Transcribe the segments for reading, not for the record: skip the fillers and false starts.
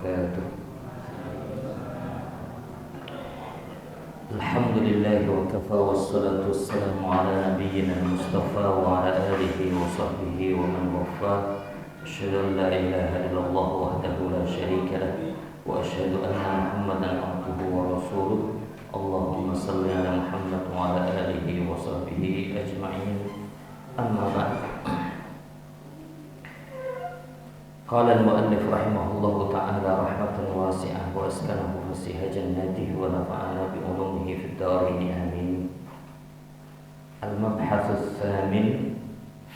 wabarakatuh. Alhamdulillah wa kafa wassalatu wassalamu ala nabiyyina Mustafa wa ala alihi wa sahbihi wa man wafa. Asyhadu an la ilaha illallah wahdahu la syarika lah wa asyhadu anna Muhammadan abduhu wa rasuluh. Allahumma salli ala Muhammad wa ala alihi wa sahbihi ajma'in. Amma ba'd. Qala al-mu'allif rahimahullahu ta'ala rahmatan wasi'ah wa askanahu fasiha jannatihi wa nafa'ana bi ulumihi fid dharain amin. Al-mabhath ats-tsamin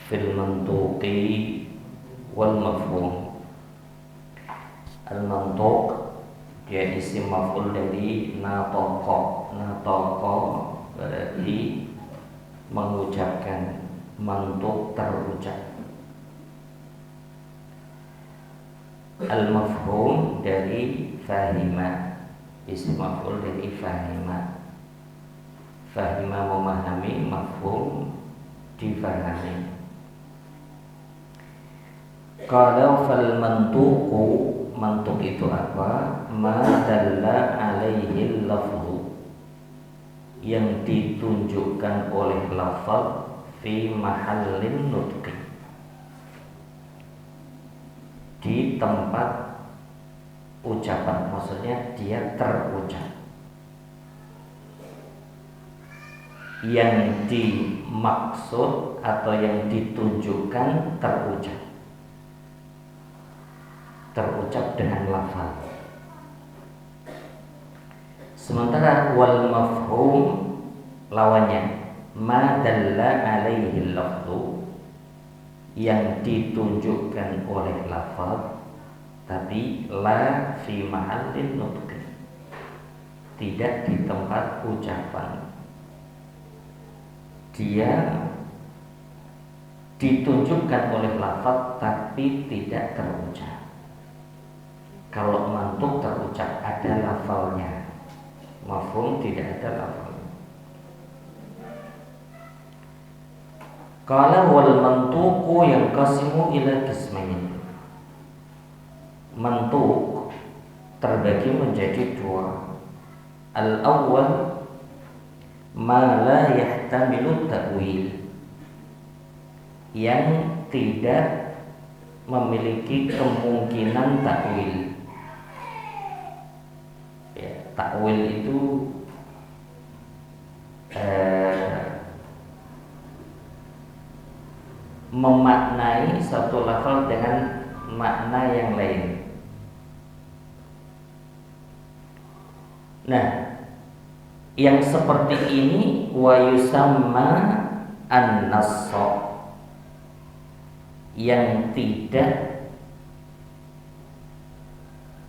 fil mantuqi wal mafhum. Al-mantuq dia isim maf'ul dari nataqa. Nataqa berarti mengucapkan, mantuq terucap. Al-mafhum dari fahima, isim maf'ul dari fahima. Fahima memahami, mafhum difahami. Qala fal mantuqu, mantuq itu apa? Ma dalla alaihi lafzu, yang ditunjukkan oleh lafaz fi mahallin nutqi, di tempat ucapan, maksudnya dia terucap. Yang dimaksud atau yang ditunjukkan terucap dengan lafaz. Sementara wal mafhum lawannya ma dalla alaihi lafzu, yang ditunjukkan oleh lafaz tapi la fi mahallin nutqi, tidak di tempat ucapan. Dia ditunjukkan oleh lafaz tapi tidak terucap. Kalau mantuk terucap, ada lafalnya. Mafhum tidak ada lafalnya. Qala wal mantuqu yanqasimu ila qismain. Mantuq terbagi menjadi dua. Al-awwal ma la yahtamilu ta'wil, yang tidak memiliki kemungkinan takwil. Ya, takwil itu memaknai satu lafal dengan makna yang lain. Nah, yang seperti ini wa yusamma an-nass, yang tidak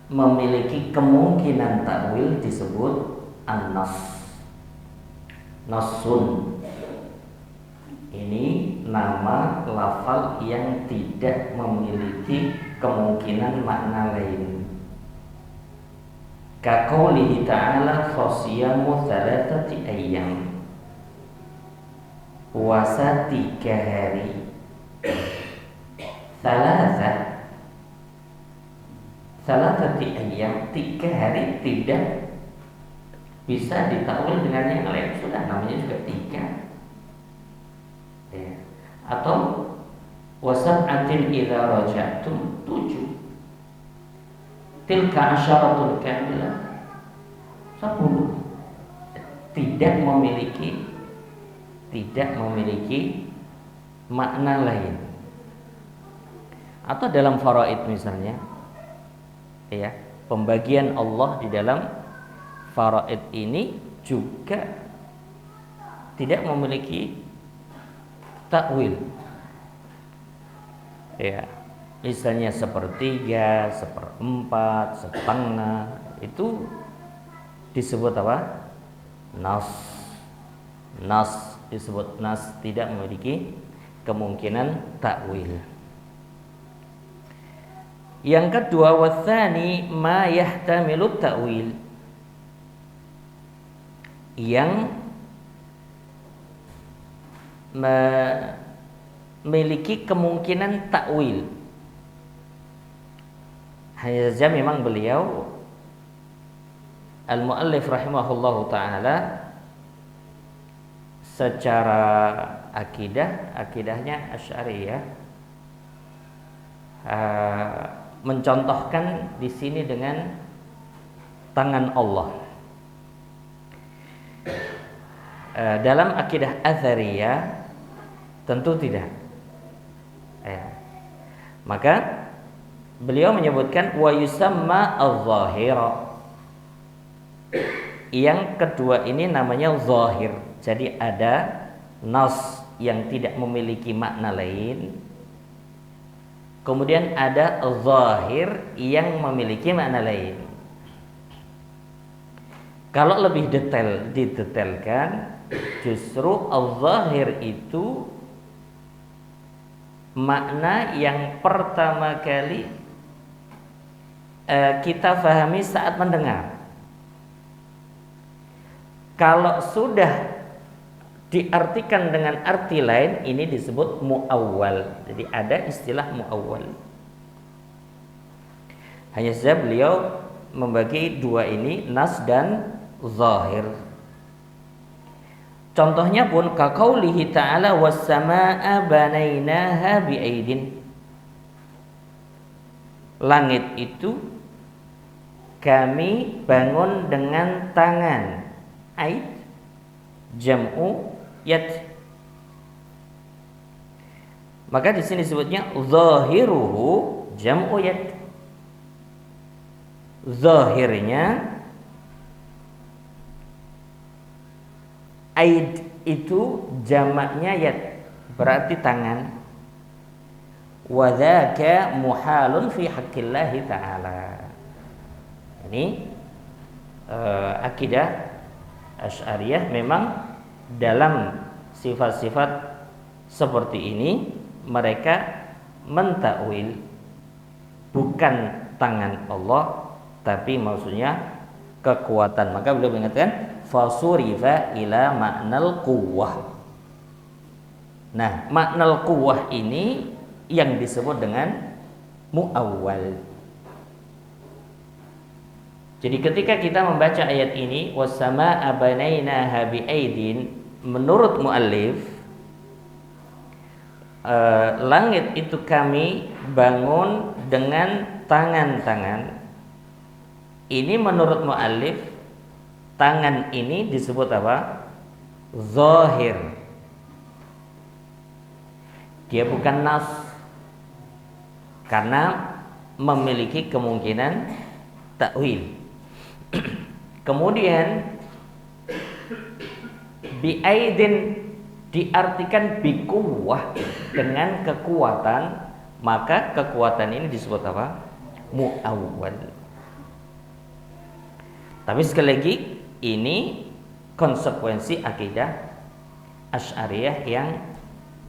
memiliki kemungkinan takwil disebut an-nass. Nassun, ini nama lafal yang tidak memiliki kemungkinan makna lain. Ka qoulihi ta'ala fasiyamu thalathati ayyam, puasa 3 hari. Thalathati ayyam, 3 hari tidak bisa ditakwil dengan yang lain, sudah namanya juga 3. Ya. Atau wasab'atin idza raja'tum, 7. Tilka asyaratun kamilah, 10. Tidak memiliki makna lain. Atau dalam faraid misalnya, ya, pembagian Allah di dalam faraid ini juga tidak memiliki takwil. Ya, misalnya 1/3, 1/4, setengah, itu disebut apa? Nas. Nas disebut nas, tidak memiliki kemungkinan takwil. Yang kedua, watsani ma yahtamilu ta'wil, yang memiliki kemungkinan takwil. Hanya saja memang beliau al-muallif rahimahullahu ta'ala secara akidahnya Asy'ariyah mencontohkan di sini dengan tangan Allah. Dalam akidah Atsariyah tentu tidak. Maka beliau menyebutkan wa yusamma adh-dhahira. Yang kedua ini namanya zahir. Jadi ada nas yang tidak memiliki makna lain. Kemudian ada zahir yang memiliki makna lain. Kalau lebih didetailkan, justru al-zahir itu makna yang pertama kali kita fahami saat mendengar. Kalau sudah diartikan dengan arti lain, ini disebut mu'awwal. Jadi ada istilah mu'awwal. Hanya saja beliau membagi dua ini, nas dan zahir. Contohnya pun kaqaulihi ta'ala was-samaa'a banainaha bi'aidin. Langit itu kami bangun dengan tangan. Aid jam'u yad. Maka di sini disebutnya zahiruhu jam'u yad. Zahirnya aid itu jamaknya yad, berarti tangan. Wa dzaka muhalun fi haqqillahi ta'ala. Ini akidah Asy'ariyah memang dalam sifat-sifat seperti ini mereka mentakwil bukan tangan Allah tapi maksudnya kekuatan. Maka beliau mengatakan fasurifa ila ma'nal quwwah. Nah, ma'nal quwwah ini yang disebut dengan mu'awwal. Jadi ketika kita membaca ayat ini was-samaa'a banainaha bi'aidin, menurut muallif langit itu kami bangun dengan tangan-tangan. Ini menurut muallif tangan ini disebut apa? Zahir. Dia bukan nas, karena memiliki kemungkinan takwil. Kemudian bi'aidin diartikan biquwwah, dengan kekuatan, maka kekuatan ini disebut apa? Mu'awwal. Tapi sekali lagi ini konsekuensi akidah Asy'ariyah yang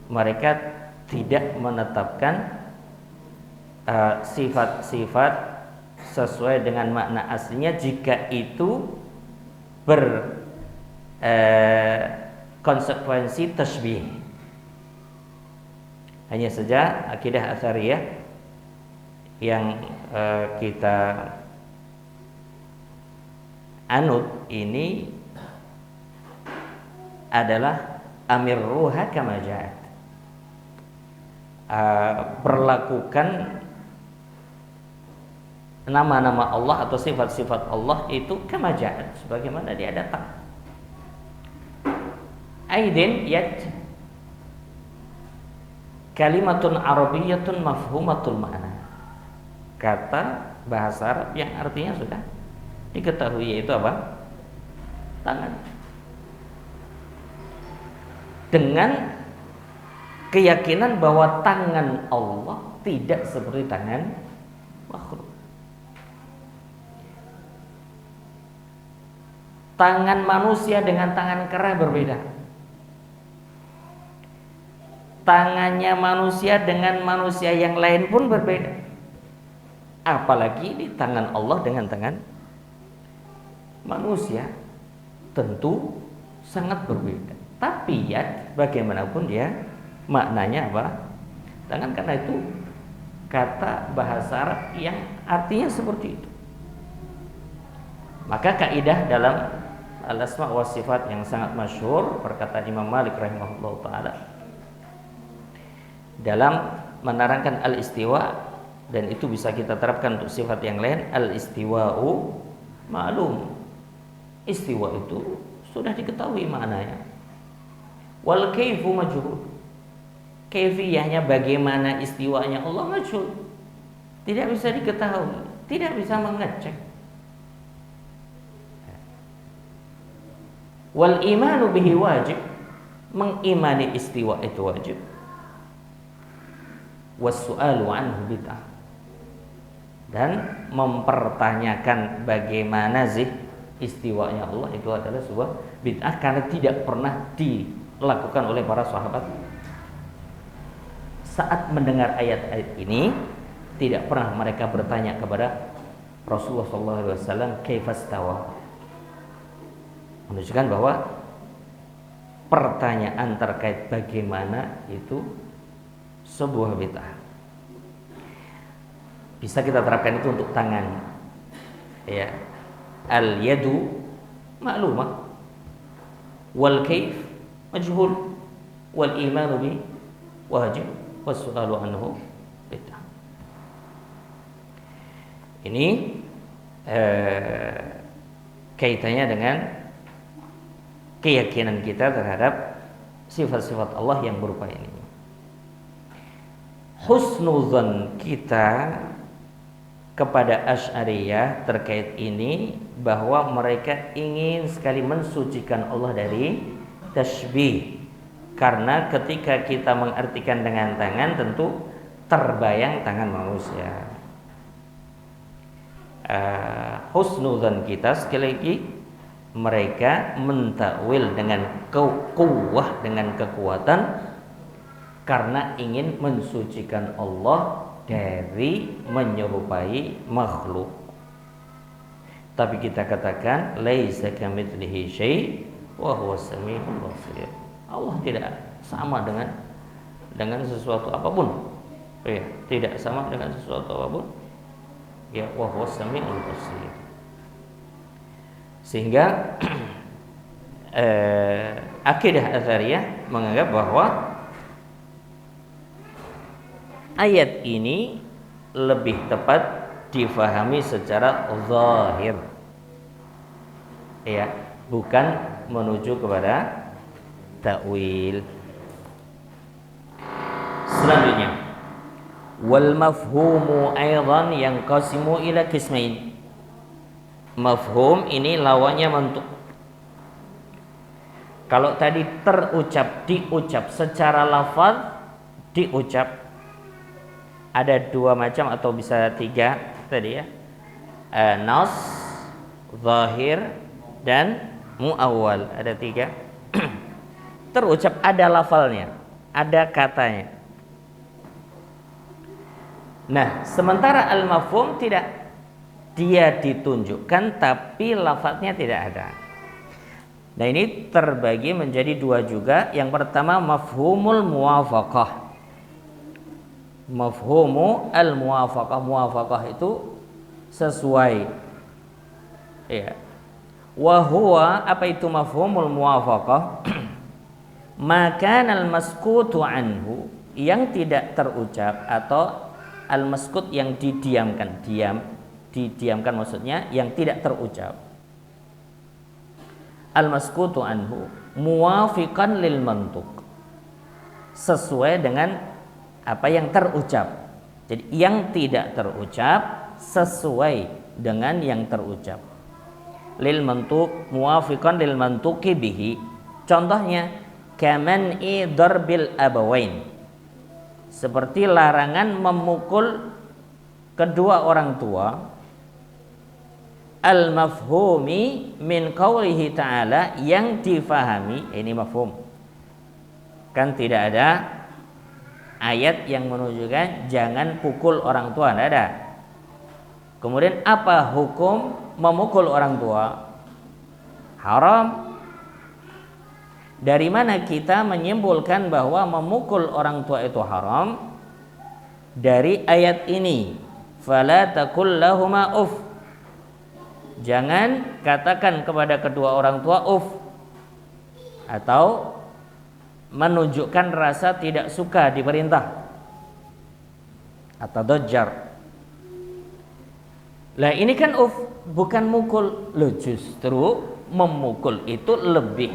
mereka tidak menetapkan sifat-sifat sesuai dengan makna aslinya jika itu berkonsekuensi tasbih. Hanya saja akidah Atsariyah yang kita anut ini adalah amirruha kama ja'at. Perlakukan nama-nama Allah atau sifat-sifat Allah itu kama ja'at, sebagaimana dia datang. Aidin yad kalimatun arabiyyatun mafhumatul ma'na. Kata bahasa Arab yang artinya sudah diketahui, yaitu apa? Tangan. Dengan keyakinan bahwa tangan Allah tidak seperti tangan makhluk. Tangan manusia dengan tangan kera berbeda. Tangannya manusia dengan manusia yang lain pun berbeda. Apalagi di tangan Allah dengan tangan manusia, tentu sangat berbeda. Tapi ya bagaimanapun dia maknanya apa? Tangan, karena itu kata bahasa Arab yang artinya seperti itu. Maka kaidah dalam al-asma wa sifat yang sangat masyhur perkataan Imam Malik rahimahullah taala dalam menerangkan al-istiwa, dan itu bisa kita terapkan untuk sifat yang lain. Al-istiwa'u ma'lum, istiwa itu sudah diketahui maknanya. Wal kaifu majhul, kaifiyahnya bagaimana istiwanya Allah majhul, tidak bisa diketahui, tidak bisa mengecek. Wal imanu bihi wajib, mengimani istiwa itu wajib. Was-su'alu anhu bid'ah, dan mempertanyakan bagaimana sih istiwanya Allah itu adalah sebuah bid'ah, karena tidak pernah dilakukan oleh para sahabat. Saat mendengar ayat-ayat ini, tidak pernah mereka bertanya kepada Rasulullah SAW kaifastawa, menunjukkan bahwa pertanyaan terkait bagaimana itu sebuah bid'ah. Bisa kita terapkan itu untuk tangan, ya. Al yadu ma'lumah, wal kaif majhul, wal imanu bi wajib, was su'alu anhu bid'ah. Ini kaitannya dengan keyakinan kita terhadap sifat-sifat Allah yang berupa ini. Husnuzan kita kepada Asy'ariyah terkait ini, bahwa mereka ingin sekali mensucikan Allah dari tasybih, karena ketika kita mengartikan dengan tangan tentu terbayang tangan manusia. Husnuzan kita, sekali lagi, mereka mentakwil dengan kuwah, dengan kekuatan, karena ingin mensucikan Allah dari menyerupai makhluk. Tapi kita katakan laisa kamitslihi syai' wa huwas samiul basir. Allah tidak sama dengan sesuatu apapun. Ya, tidak sama dengan sesuatu apapun. Ya, wa huwas samiul basir. Sehingga akidah Atsariyah menganggap bahwa ayat ini lebih tepat difahami secara zahir, ya, bukan menuju kepada ta'wil. Selanjutnya, wal mafhumu aidan yanqasimu ila qismain. Mafhum ini lawannya mantuk. Kalau tadi diucap secara lafaz, diucap ada dua macam atau bisa tiga tadi, ya. Nas, zahir, dan muawwal, ada tiga. Terucap ada lafalnya, ada katanya. Nah, sementara al-mafhum tidak, dia ditunjukkan tapi lafadznya tidak ada. Nah, ini terbagi menjadi dua juga. Yang pertama mafhumul muwafaqah. Mafhumu al-muwafaqah, muwafaqah itu sesuai, ya. Wa huwa, apa itu mafhumul muwafaqah? Maka al-maskutu anhu, yang tidak terucap, atau al-maskut yang didiamkan, didiamkan maksudnya yang tidak terucap. Al-maskutu anhu muwafiqan lil mantuq, sesuai dengan apa yang terucap. Jadi yang tidak terucap sesuai dengan yang terucap. Lil mantuq muwafiqan lil mantuqi bihi. Contohnya kaman'i darbil abawain, seperti larangan memukul kedua orang tua. Al-mafhumi min qaulihi ta'ala, yang difahami, ini mafhum. Kan tidak ada ayat yang menunjukkan jangan pukul orang tua, tidak ada. Kemudian apa hukum memukul orang tua? Haram. Dari mana kita menyimpulkan bahwa memukul orang tua itu haram? dari ayat ini, fala taqul lahuma uff. Jangan katakan kepada kedua orang tua uff, atau menunjukkan rasa tidak suka diperintah atau dojar. Lah ini kan uff, bukan mukul. Loh, justru memukul itu lebih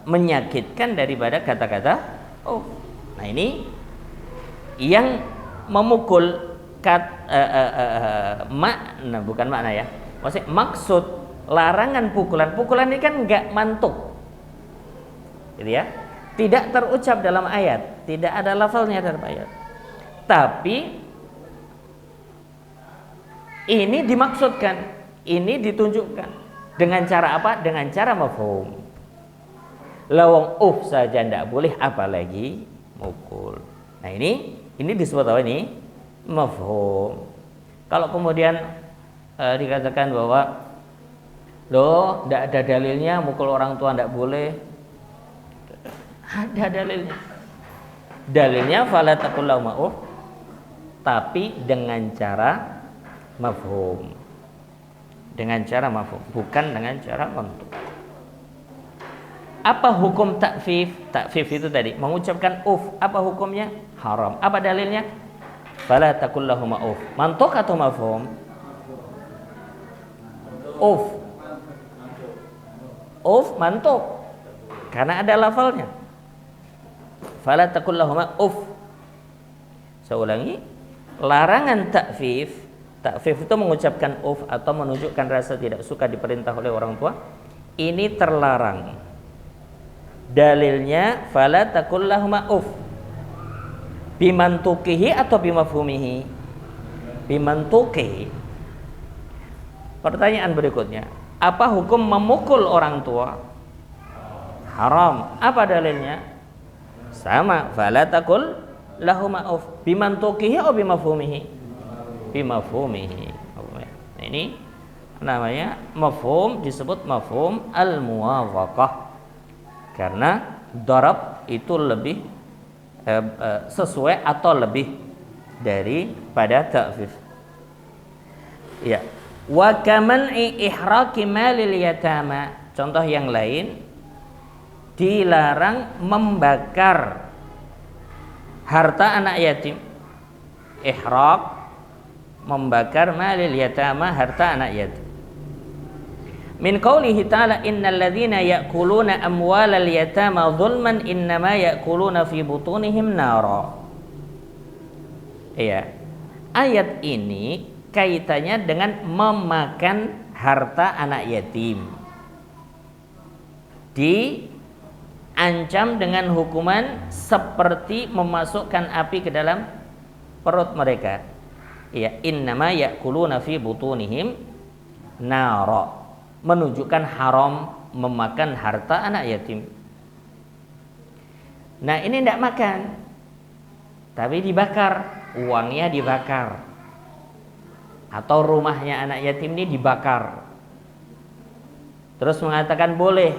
menyakitkan daripada kata-kata uff. Nah ini yang memukul makna, bukan makna ya. Maksudnya maksud larangan pukulan ini kan enggak mantuk, gitu ya. Tidak terucap dalam ayat, tidak ada lafalnya dalam ayat. Tapi ini dimaksudkan, ini ditunjukkan dengan cara apa? Dengan cara mafhum. Lawang saja tidak boleh, apalagi mukul. Nah ini disebut apa ini? Mafhum. Kalau kemudian dikatakan bahwa loh, tidak ada dalilnya mukul orang tua tidak boleh. Ada dalilnya. Dalilnya fala taqul lahuma uff, tapi dengan cara mafhum. Dengan cara mafhum, bukan dengan cara mantuk. Apa hukum takfif? Takfif itu tadi mengucapkan uff, apa hukumnya? Haram. Apa dalilnya? Fala taqul lahuma uff. Mantuk atau mafhum? Uff. Uff mantuk. Karena ada lafalnya. Fala taqul lahuma uff. Saya ulangi, larangan takfif. Takfif itu mengucapkan uff atau menunjukkan rasa tidak suka diperintah oleh orang tua. Ini terlarang. Dalilnya fala taqul lahuma uff. Bimantukihi atau bimafhumihi? Bimantukihi. Pertanyaan berikutnya, apa hukum memukul orang tua? Haram. Apa dalilnya? Sama, fala taqul lahuma uff. Bimantukihi atau bimafhumihi? Bimafhumihi. Nah, ini namanya mafhum, disebut mafhum al-muwafaqah. Karena darab itu lebih sesuai atau lebih daripada takfif. Ya. Wa kaman'i ihraqi malil yatama. Contoh yang lain, dilarang membakar harta anak yatim. Ihraq, membakar malil yatama, harta anak yatim. Min qaulihi ta'ala innal ladzina ya'kuluna amwalal yatama zulman innama ya'kuluna fi butunihim nara. Iya. Ayat ini kaitannya dengan memakan harta anak yatim. Diancam dengan hukuman seperti memasukkan api ke dalam perut mereka. Iya, innama ya'kuluna fi butunihim nara. Menunjukkan haram memakan harta anak yatim. Nah ini tidak makan, tapi dibakar, uangnya dibakar, atau rumahnya anak yatim ini dibakar. Terus mengatakan boleh,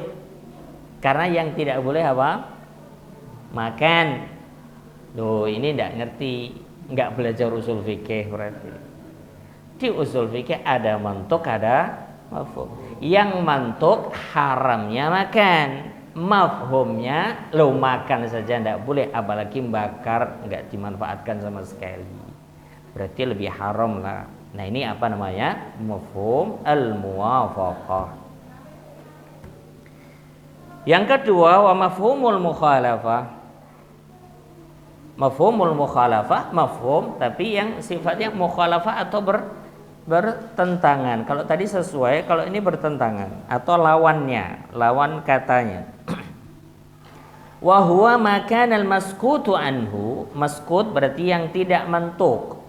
karena yang tidak boleh apa? Makan. Loh ini tidak ngerti, nggak belajar usul fikih berarti. Di usul fikih ada mantuk, ada mafhum. Yang mantuk haramnya makan, mafhumnya lo makan saja tidak boleh, apalagi bakar, nggak dimanfaatkan sama sekali, berarti lebih haram lah. Nah ini apa namanya? Mafhum al-muwafaqah. Yang kedua, wa mafhumul mukhalafah. Mafhumul mukhalafah, mafhum tapi yang sifatnya mukhalafah atau bertentangan. Kalau tadi sesuai, kalau ini bertentangan atau lawannya, lawan katanya. Wa huwa makanal maskutu anhu. Maskut berarti yang tidak mantuk,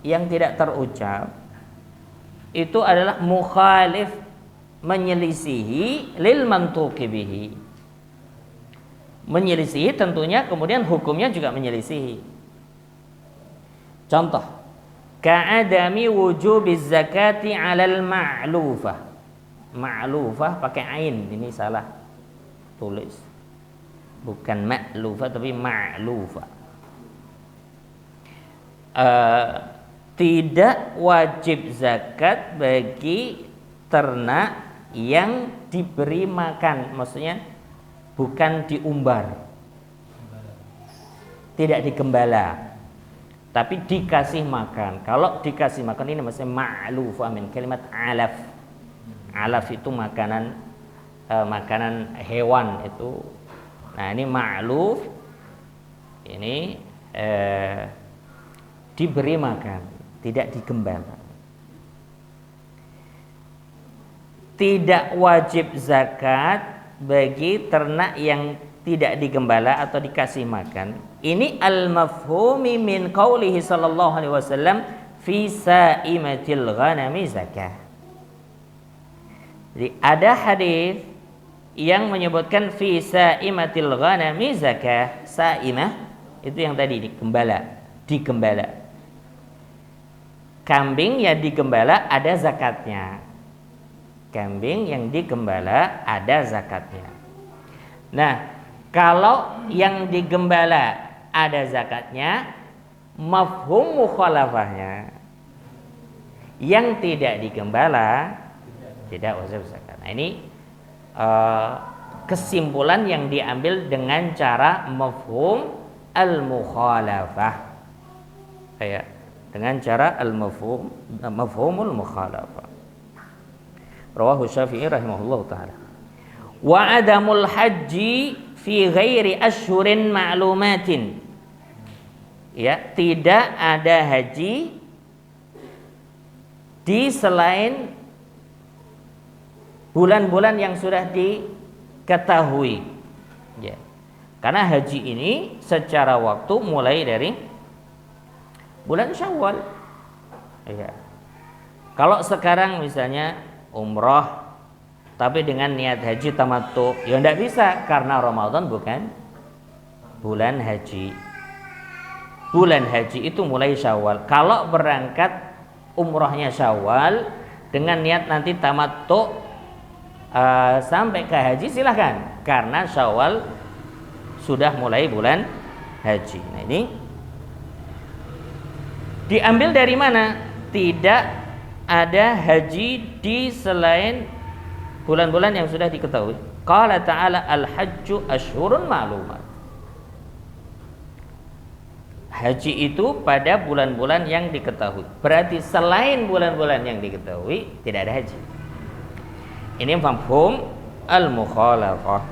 yang tidak terucap. Itu adalah mukhalif, menyelisihi lil mantuqi bihi. Menyelisihi tentunya kemudian hukumnya juga menyelisihi. Contoh, ka'adami wujubiz zakati 'alal ma'lufah. Ma'lufah pakai ain, ini salah tulis. Bukan ma'lufah tapi ma'lufah. tidak wajib zakat bagi ternak yang diberi makan, maksudnya bukan diumbar, tidak digembala, tapi dikasih makan. Kalau dikasih makan ini maksudnya ma'luf, amin. Kalimat alaf, alaf itu makanan makanan hewan itu. Nah ini ma'luf, ini diberi makan, tidak digembala. Tidak wajib zakat bagi ternak yang tidak digembala atau dikasih makan. Ini al-mafhumi min qaulihi sallallahu alaihi wasallam fi sa'imatil ghanami zakah. Jadi ada hadis yang menyebutkan fi sa'imatil ghanami zakah. Sa'imah itu yang tadi digembala. Kambing yang digembala ada zakatnya. Kambing yang digembala ada zakatnya. Nah, kalau yang digembala ada zakatnya, mafhum mukhalafahnya yang tidak digembala tidak wajib zakat. Nah, ini kesimpulan yang diambil dengan cara mafhum al-mukhalafah. Ya, dengan cara mafhumul mukhalafah. Rawahu Syafi'i rahimahullah ta'ala. Wa adamul haji fi ghairi ashhurin ma'lumatin. Ya, tidak ada haji di selain bulan-bulan yang sudah diketahui. Ya. Karena haji ini secara waktu mulai dari bulan Syawal. Ya. Kalau sekarang misalnya umroh tapi dengan niat haji tamattu, ya tidak bisa karena Ramadan bukan bulan haji. Bulan haji itu mulai Syawal. Kalau berangkat umrohnya Syawal dengan niat nanti tamattu sampai ke haji silahkan, karena Syawal sudah mulai bulan haji. Nah ini diambil dari mana? Tidak ada haji di selain bulan-bulan yang sudah diketahui. Qala ta'ala al-hajju ashhurun ma'lumat. Haji itu pada bulan-bulan yang diketahui. Berarti selain bulan-bulan yang diketahui tidak ada haji. Ini mafhum al-mukhalafah.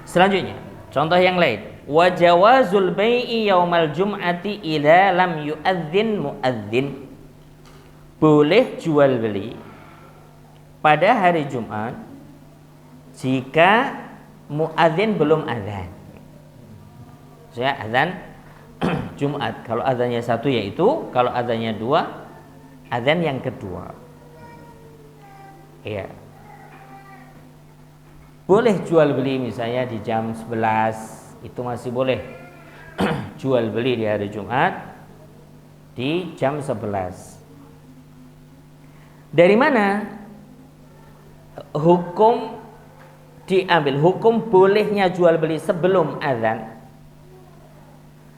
Selanjutnya, contoh yang lain. Wa jawazul bai'i yaumal jum'ati idza lam yu'adzin mu'adzin. Boleh jual beli pada hari Jumat jika muadzin belum azan. Saya azan Jumat. Kalau azannya satu yaitu, kalau azannya dua, azan yang kedua. Iya. Boleh jual beli misalnya di jam 11, itu masih boleh jual beli di hari Jumat di jam 11. Dari mana hukum diambil? Hukum bolehnya jual beli sebelum azan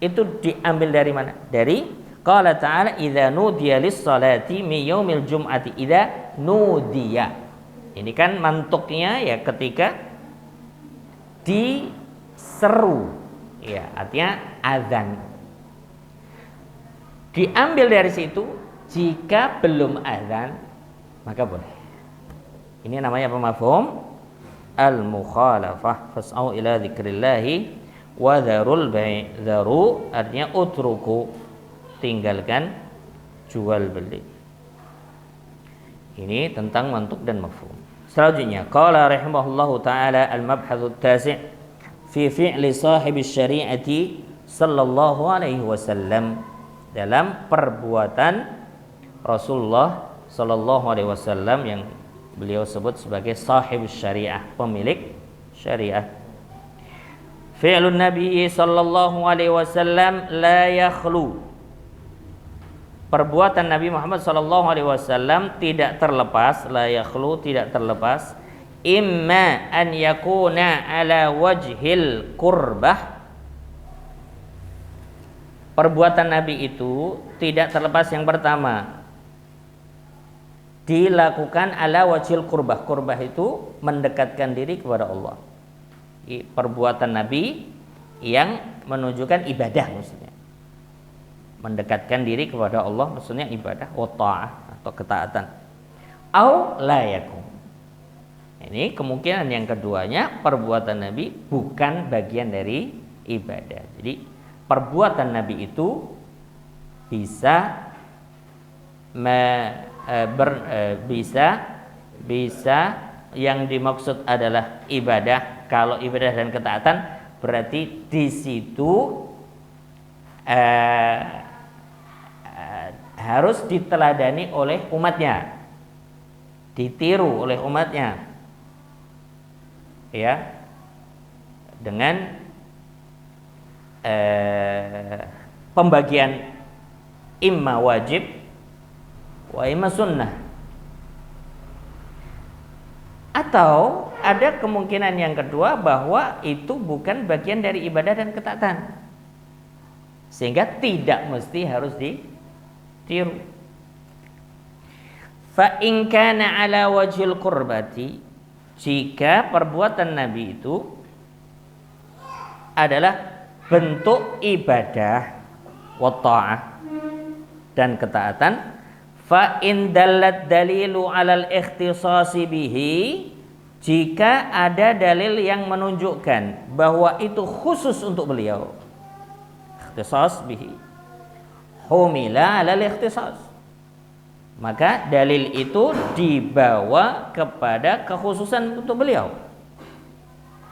itu diambil dari mana? Dari qala ta'ala idza nudiya lis-salati min yaumil jum'ati idza nudiya. Ini kan mantuknya ya ketika diseru. Ya, artinya azan. Diambil dari situ, jika belum azan maka boleh. Ini namanya apa? Mafhum al-mukhalafah. Fas'au ila dzikrillahi wa dzarul bai'. Dzaru artinya utruku, tinggalkan jual beli. Ini tentang mantuk dan mafhum. Selanjutnya, qala rahimahullahu taala al-mabhatsu at-tasi' fi fi'li sahibi syari'ati sallallahu alaihi wasallam, dalam perbuatan Rasulullah sallallahu alaihi wasallam yang beliau sebut sebagai sahib syariah, pemilik syariah. Fi'lun Nabi sallallahu alaihi wasallam la yakhlu. Perbuatan Nabi Muhammad sallallahu alaihi wasallam tidak terlepas, la yakhlu, tidak terlepas, imma an yakuna ala wajhil qurbah. perbuatan Nabi itu tidak terlepas yang pertama dilakukan ala wajhil qurbah. Qurbah itu mendekatkan diri kepada Allah. Perbuatan Nabi yang menunjukkan ibadah maksudnya. Mendekatkan diri kepada Allah maksudnya ibadah wa ta'ah atau ketaatan. Au la yakun. Ini kemungkinan yang keduanya perbuatan Nabi bukan bagian dari ibadah. Jadi perbuatan Nabi itu bisa bisa yang dimaksud adalah ibadah. Kalau ibadah dan ketaatan berarti di situ harus diteladani oleh umatnya, ditiru oleh umatnya, ya, dengan pembagian imma wajib wa imma sunnah. Atau ada kemungkinan yang kedua bahwa itu bukan bagian dari ibadah dan ketaatan, sehingga tidak mesti harus ditiru. Fa in kana ala wajhil qurbati, jika perbuatan Nabi itu adalah bentuk ibadah wa ta'ah dan ketaatan, fa in dallat dalilu 'alal ikhtisasi bihi, jika ada dalil yang menunjukkan bahwa itu khusus untuk beliau, ikhtisas bihi, humila 'alal ikhtisas, maka dalil itu dibawa kepada kekhususan untuk beliau.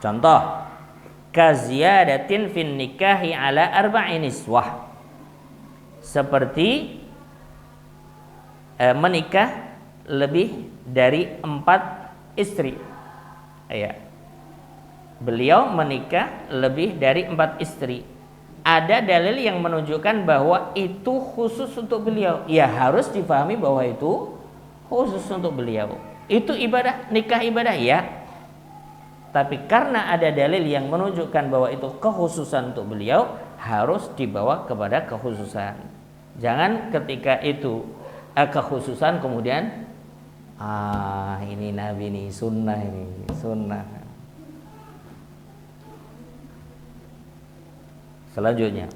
Contoh, kaziyadatin fin nikahi ala arba'in niswah, seperti menikah lebih dari 4 istri. Ya. Beliau menikah lebih dari 4 istri. Ada dalil yang menunjukkan bahwa itu khusus untuk beliau. Ya, harus dipahami bahwa itu khusus untuk beliau. Itu ibadah, nikah ibadah ya. Tapi karena ada dalil yang menunjukkan bahwa itu kekhususan untuk beliau, harus dibawa kepada kekhususan. Jangan ketika itu kekhususan kemudian ini Nabi nih, sunnah ini, sunnah. Selanjutnya,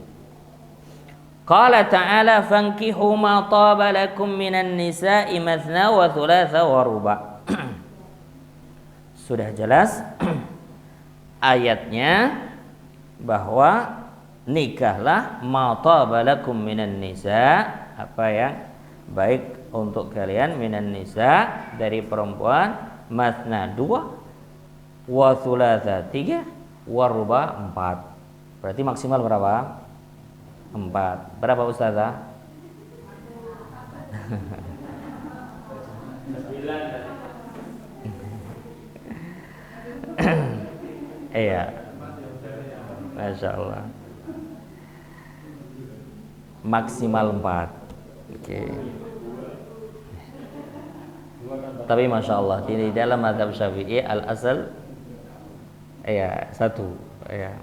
qala ta'ala fankihu ma taba lakum minan nisa'i mathna wa thulatha wa ruba'. Sudah jelas ayatnya bahwa nikahlah ma taba lakum minan nisa', apa yang baik untuk kalian, minan nisa, dari perempuan, mathna 2, wa thulatha 3, wa ruba 4. Berarti maksimal berapa? 4. Berapa ustazah? 9. Iya. Masya Allah. Maksimal 4. Oke. Tapi Masya Allah, di dalam mazhab Syafi'i al-asal ya 1. Ya.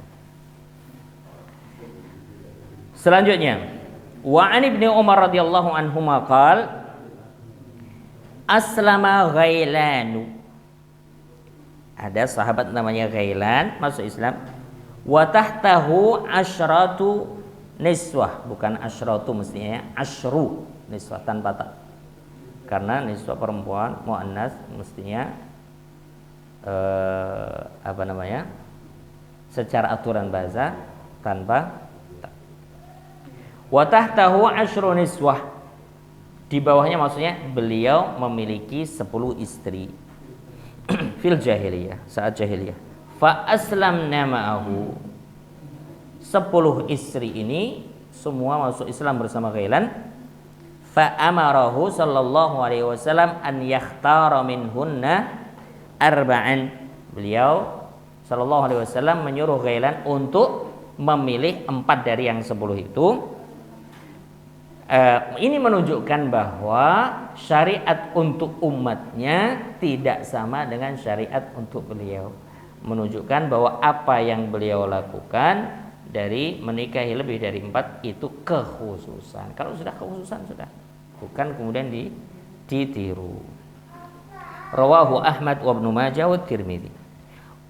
Selanjutnya, wa an Ibnu Umar radhiyallahu anhuma qala aslama Ghailan. Ada sahabat namanya Ghailan masuk Islam. Wa tahtahu asyratu niswah, bukan asyratu mestinya ya, asyru niswah tanpa ta. Karena niswah perempuan muannas mestinya apa namanya? Secara aturan bahasa tanpa ta. Wa tahtahu asyru niswah. Di bawahnya maksudnya beliau memiliki 10 istri. Fil jahiliyah, saat jahiliyah. Fa aslamna ma'ahu. 10 istri ini semua masuk Islam bersama Ghailan. Fa amarahu sallallahu alaihi wasallam an yakhtara minhunna arba'an. Beliau sallallahu alaihi wasallam menyuruh Ghailan untuk memilih 4 dari yang 10 itu. Ini menunjukkan bahwa syariat untuk umatnya tidak sama dengan syariat untuk beliau. Menunjukkan bahwa apa yang beliau lakukan dari menikahi lebih dari 4 itu kekhususan. Kalau sudah kekhususan sudah, bukan kemudian ditiru. Rawahu Ahmad wa Ibnu Majah wa Tirmidzi.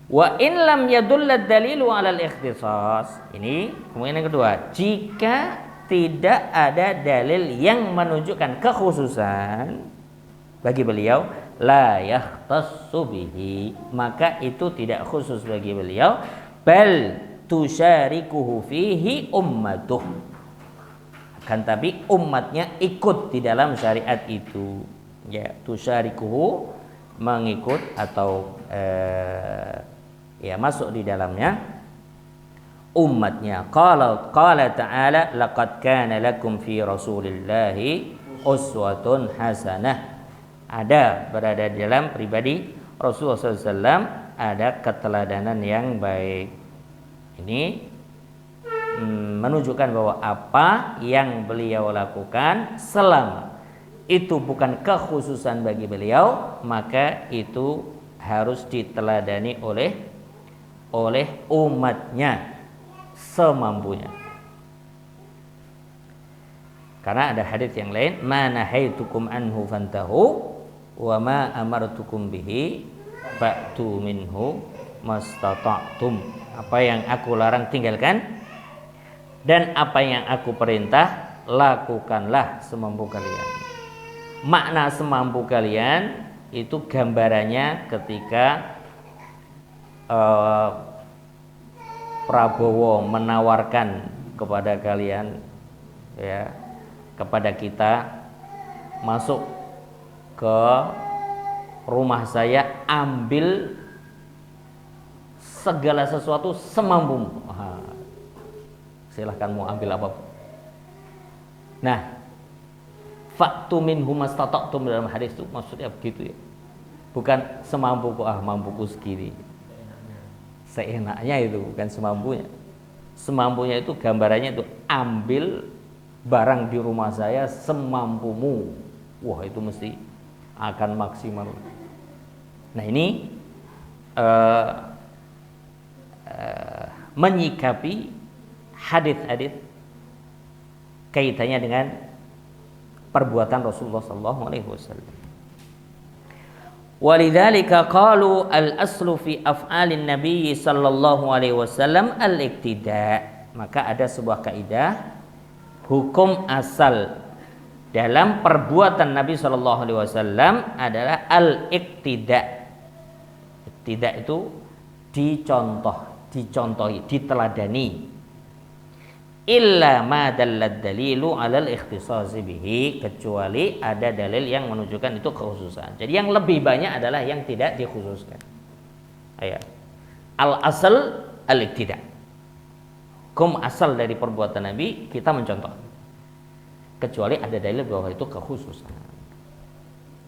Wa in lam yadull ad-dalilu 'ala al-ikhtisas. Ini kemudian yang kedua, jika tidak ada dalil yang menunjukkan kekhususan bagi beliau, la yahtassu bihi, maka itu tidak khusus bagi beliau, bal tusyarikuhu fihi ummatuh, akan tapi umatnya ikut di dalam syariat itu. Ya, tusyarikuhu mengikut atau ya masuk di dalamnya umatnya. Qala ta'ala laqad kana lakum fi rasulillahi uswatun hasanah. Ada berada di dalam pribadi Rasulullah SAW ada keteladanan yang baik. Ini menunjukkan bahwa apa yang beliau lakukan selama itu bukan kekhususan bagi beliau, maka itu harus diteladani oleh umatnya semampunya. Karena ada hadis yang lain, ma nahaitukum anhu fantahu wa ma amartukum bihi fa'tu minhu mastata'tum. Apa yang aku larang tinggalkan, dan apa yang aku perintah lakukanlah semampu kalian. Makna semampu kalian itu gambarannya ketika Prabowo menawarkan kepada kalian, ya, kepada kita, masuk ke rumah saya, ambil segala sesuatu semampumu. Silahkan mau ambil apapun. Nah, fa'tu minhu mastata'tum dalam hadis itu maksudnya begitu ya. Bukan semampuku, mampuku segini. Seenaknya itu bukan semampunya. Semampunya itu gambarannya itu ambil barang di rumah saya semampumu. Wah, itu mesti akan maksimal. Nah, ini menyikapi hadis-hadis kaitannya dengan perbuatan Rasulullah SAW. Walidzalika qalu al-aslu fi af'alin Nabi sallallahu alaihi wasallam al-iqtida. Maka ada sebuah kaidah hukum asal dalam perbuatan Nabi sallallahu alaihi wasallam adalah al-iqtida. Iqtida itu dicontohi, diteladani. Illa ma dallad dalilu 'alal ikhtisas bihi, kecuali ada dalil yang menunjukkan itu kekhususan. Jadi yang lebih banyak adalah yang tidak dikhususkan. Ayat. Al-asal al-iqtida. Hukum asal dari perbuatan Nabi kita mencontoh. Kecuali ada dalil bahwa itu kekhususan.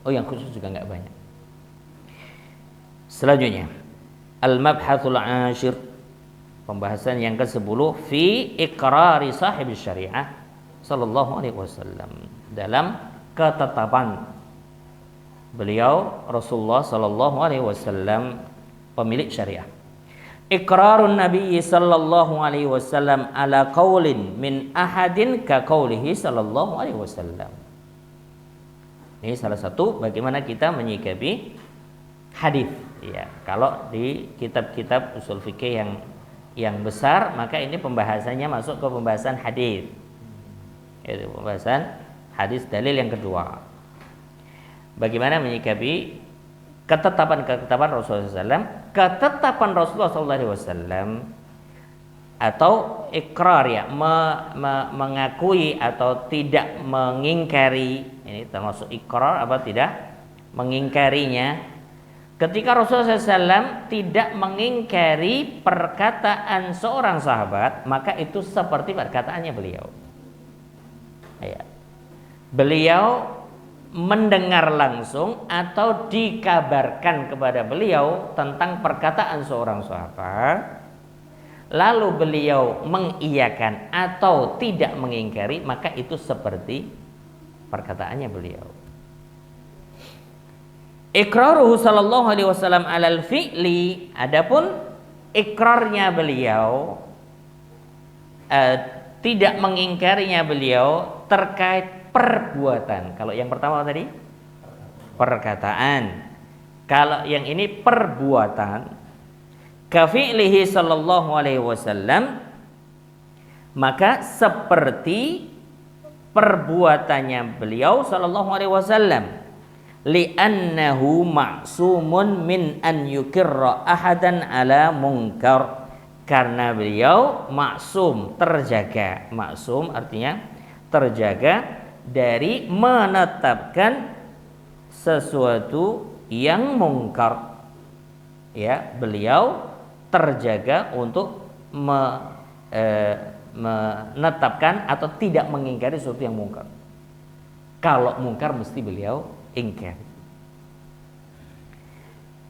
Oh, yang khusus juga enggak banyak. Selanjutnya al-mabhatul 'ashir, pembahasan yang ke-10 fi iqrari sahib syariah sallallahu alaihi wasallam, dalam ketetapan beliau Rasulullah sallallahu alaihi wasallam pemilik syariah. Iqrarun Nabi sallallahu alaihi wasallam ala qaulin min ahadin ka qaulihi sallallahu alaihi wasallam. Ini salah satu bagaimana kita menyikapi hadis. Ya, kalau di kitab-kitab usul fikih yang besar, maka ini pembahasannya masuk ke pembahasan hadis. Itu pembahasan hadis dalil yang kedua. Bagaimana menyikapi ketetapan Rasulullah SAW, ketetapan Rasulullah SAW atau ikrar, ya, mengakui atau tidak mengingkari. Ini termasuk ikrar apa tidak mengingkarinya. Ketika Rasulullah SAW tidak mengingkari perkataan seorang sahabat, maka itu seperti perkataannya beliau. Ya. Beliau mendengar langsung atau dikabarkan kepada beliau tentang perkataan seorang sahabat, lalu beliau mengiyakan atau tidak mengingkari, maka itu seperti perkataannya beliau. Iqraruhu sallallahu alaihi wasallam alal fi'li, adapun ikrarnya beliau tidak mengingkarinya beliau terkait perbuatan. Kalau yang pertama tadi perkataan. Kalau yang ini perbuatan. Kafi'lihi sallallahu alaihi wasallam, maka seperti perbuatannya beliau sallallahu alaihi wasallam, li'annahu ma'sumun min an yukirra ahadan ala munkar, karena beliau maksum, terjaga. Maksum artinya terjaga dari menetapkan sesuatu yang mungkar. Ya, beliau terjaga untuk menetapkan atau tidak mengingkari sesuatu yang mungkar. Kalau mungkar mesti beliau ingkar.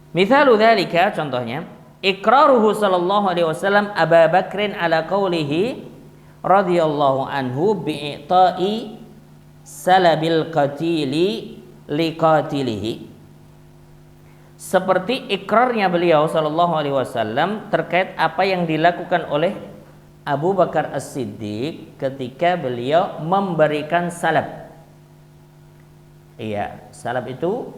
Mithalu dzalika, contohnya, iqraruhu sallallahu alaihi wasallam Abu Bakrin ala qawlihi radhiyallahu anhu bi'ita'i salabil qatili liqatilihi. Seperti ikrarnya beliau sallallahu alaihi wasallam terkait apa yang dilakukan oleh Abu Bakar As-Siddiq ketika beliau memberikan salab. Iya, salab itu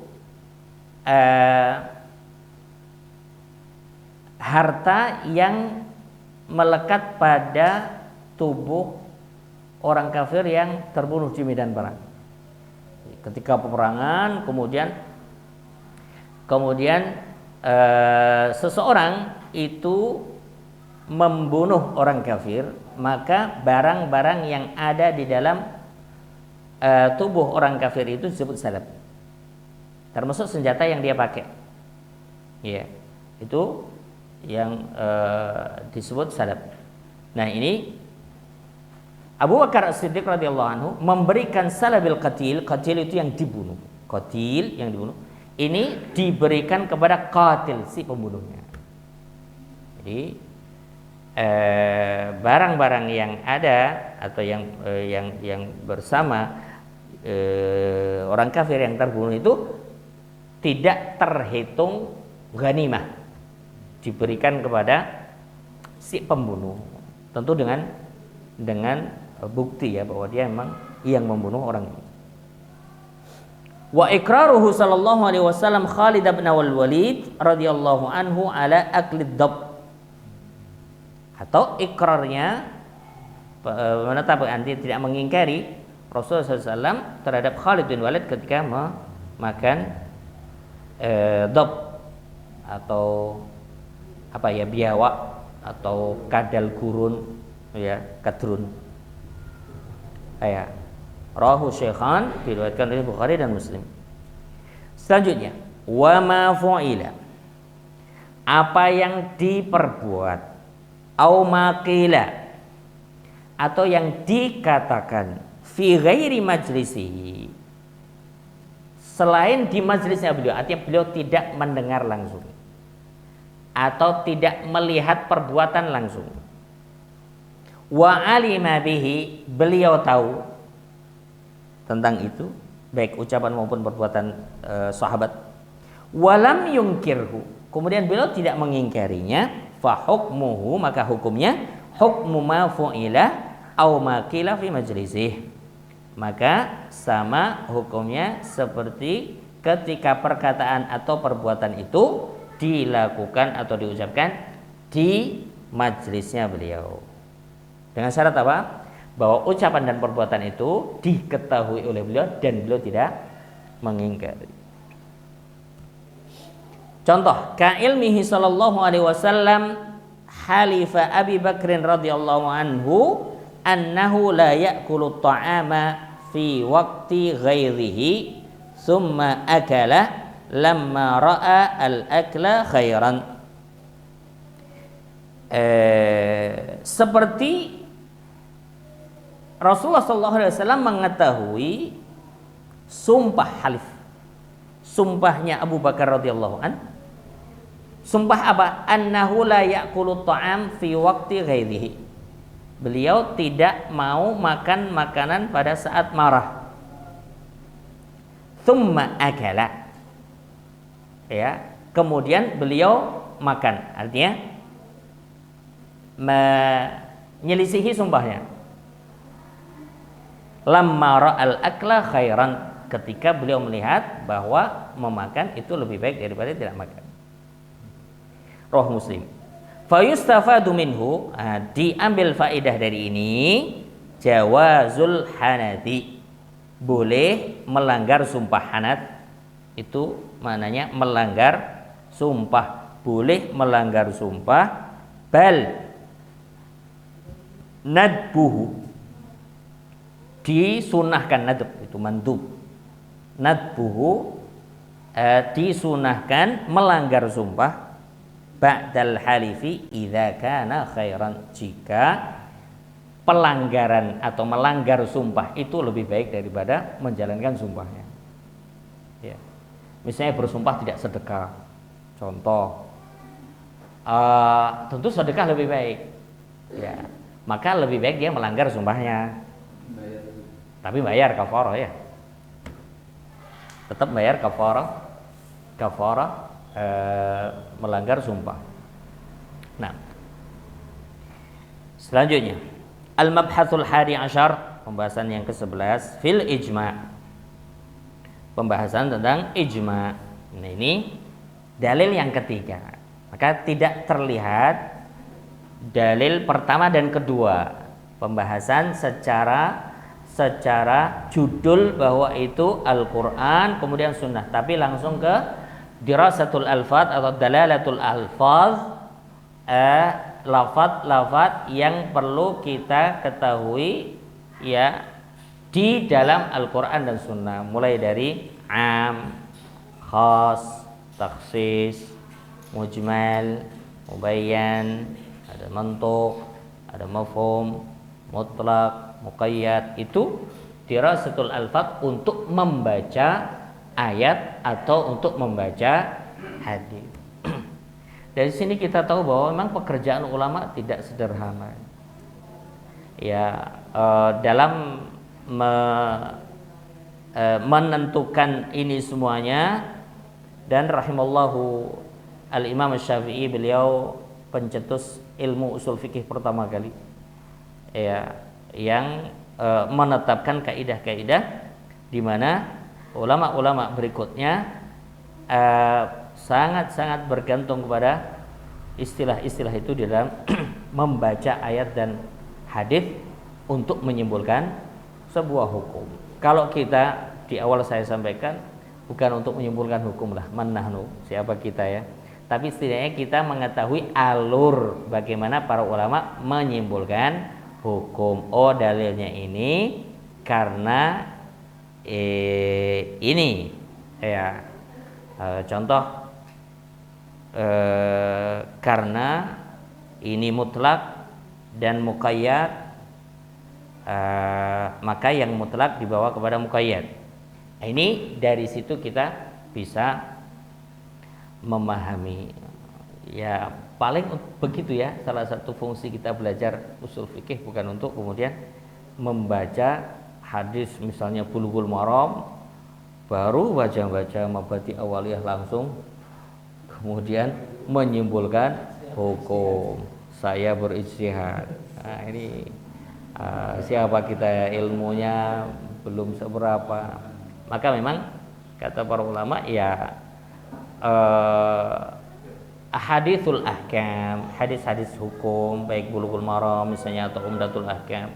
harta yang melekat pada tubuh orang kafir yang terbunuh di medan perang. Ketika peperangan, kemudian seseorang itu membunuh orang kafir, maka barang-barang yang ada di dalam tubuh orang kafir itu disebut salab, termasuk senjata yang dia pakai. Ya, itu yang disebut salab. Nah, ini Abu Bakar As-Siddiq radhiyallahu anhu memberikan salabil qatil. Qatil itu yang dibunuh. Qatil yang dibunuh. Ini diberikan kepada qatil, si pembunuhnya. Jadi barang-barang yang ada atau yang bersama orang kafir yang terbunuh itu tidak terhitung ghanimah, diberikan kepada si pembunuh, tentu dengan bukti ya bahwa dia memang yang membunuh orang ini. Wa iqraruhu sallallahu alaihi wasallam Khalid bin Walid radhiyallahu anhu ala aklid dab, atau ikrarnya menetapkan tidak mengingkari Rasulullah SAW terhadap Khalid bin Walid ketika memakan dab atau apa ya, biawak atau kadal gurun ya, kadrun. Ya, rawahu Syaikhan, diriwayatkan oleh Bukhari dan Muslim. Selanjutnya, wa ma fu'ila, apa yang diperbuat, au ma qila, atau yang dikatakan, fi ghairi majlisihi, selain di majlisnya beliau, artinya beliau tidak mendengar langsung atau tidak melihat perbuatan langsung. Wa alima bihi, beliau tahu tentang itu, baik ucapan maupun perbuatan sahabat. Walam yungkirhu, kemudian beliau tidak mengingkarinya. Fa hukmuhu, maka hukumnya hukmu ma fu'ila au ma qila fi majlisih, maka sama hukumnya seperti ketika perkataan atau perbuatan itu dilakukan atau diucapkan di majlisnya beliau. Dengan syarat apa? Bahwa ucapan dan perbuatan itu diketahui oleh beliau dan beliau tidak mengingkari. Contoh, ka ilmihi sallallahu alaihi wasallam halifa Abi Bakrin radhiyallahu anhu annahu la ya'kulu ta'ama fi waqti ghairihi thumma akala lamma ra'a al-akla khairan. Seperti Rasulullah SAW mengetahui sumpah halif, sumpahnya Abu Bakar radhiyallahu an. Sumpah apa? Annahu la ya'kulu ta'am fi waqti ghairihi. Beliau tidak mau makan makanan pada saat marah. Thumma akala. Ya, kemudian beliau makan. Artinya nyelisihi sumpahnya. Lamma ra'al akla khairan, ketika beliau melihat bahwa memakan itu lebih baik daripada tidak makan. Roh Muslim. Fayustafadu minhu, diambil faedah dari ini, jawazul hanati, boleh melanggar sumpah. Hanat itu maknanya melanggar sumpah, boleh melanggar sumpah. Bal nadbuhu, disunahkan. Nadb itu mandub. Nadbuhu, disunahkan melanggar sumpah ba'dal halifi idza kana khairan, jika pelanggaran atau melanggar sumpah itu lebih baik daripada menjalankan sumpahnya. Ya. Misalnya bersumpah tidak sedekah, contoh, tentu sedekah lebih baik. Ya. Maka lebih baik dia melanggar sumpahnya. Tapi bayar kafarah ya. Tetap bayar kafarah melanggar sumpah. Nah, selanjutnya al-mabhatsul hadi asyar, pembahasan yang ke-11, fil ijma', pembahasan tentang ijma'. Nah, ini dalil yang ketiga. Maka tidak terlihat dalil pertama dan kedua, pembahasan secara judul bahwa itu Al-Quran kemudian sunnah, tapi langsung ke dirasatul alfaz atau dalalatul alfaz, lafaz yang perlu kita ketahui ya di dalam Al-Quran dan sunnah, mulai dari am, khas, takhsis, mujmal, mubayyan, ada mantuq, ada mafhum, mutlaq, muqayyad. Itu dirasatul alfaz untuk membaca ayat atau untuk membaca hadis. Dari sini kita tahu bahwa memang pekerjaan ulama tidak sederhana. Ya, dalam menentukan ini semuanya, dan rahimallahu al-Imam Syafi'i, beliau pencetus ilmu usul fikih pertama kali. Ya, yang menetapkan kaidah-kaidah di mana ulama-ulama berikutnya sangat-sangat bergantung kepada istilah-istilah itu di dalam membaca ayat dan hadis untuk menyimpulkan sebuah hukum. Kalau kita di awal saya sampaikan bukan untuk menyimpulkan hukum lah, man nahnu, siapa kita ya, tapi setidaknya kita mengetahui alur bagaimana para ulama menyimpulkan hukum. Oh, dalilnya ini karena ini ya, contoh karena ini mutlak dan muqayyad, maka yang mutlak dibawa kepada muqayyad. Ini dari situ kita bisa memahami ya, paling begitu ya. Salah satu fungsi kita belajar usul fikih bukan untuk kemudian membaca hadis misalnya Bulughul Maram baru baca mabadi awaliyah langsung kemudian menyimpulkan hukum, saya berijtihad. Nah, ini siapa kita, ilmunya belum seberapa. Maka memang kata para ulama ya, haditsul ahkam, hadis-hadis hukum baik Bulughul Maram misalnya atau Umdatul Ahkam,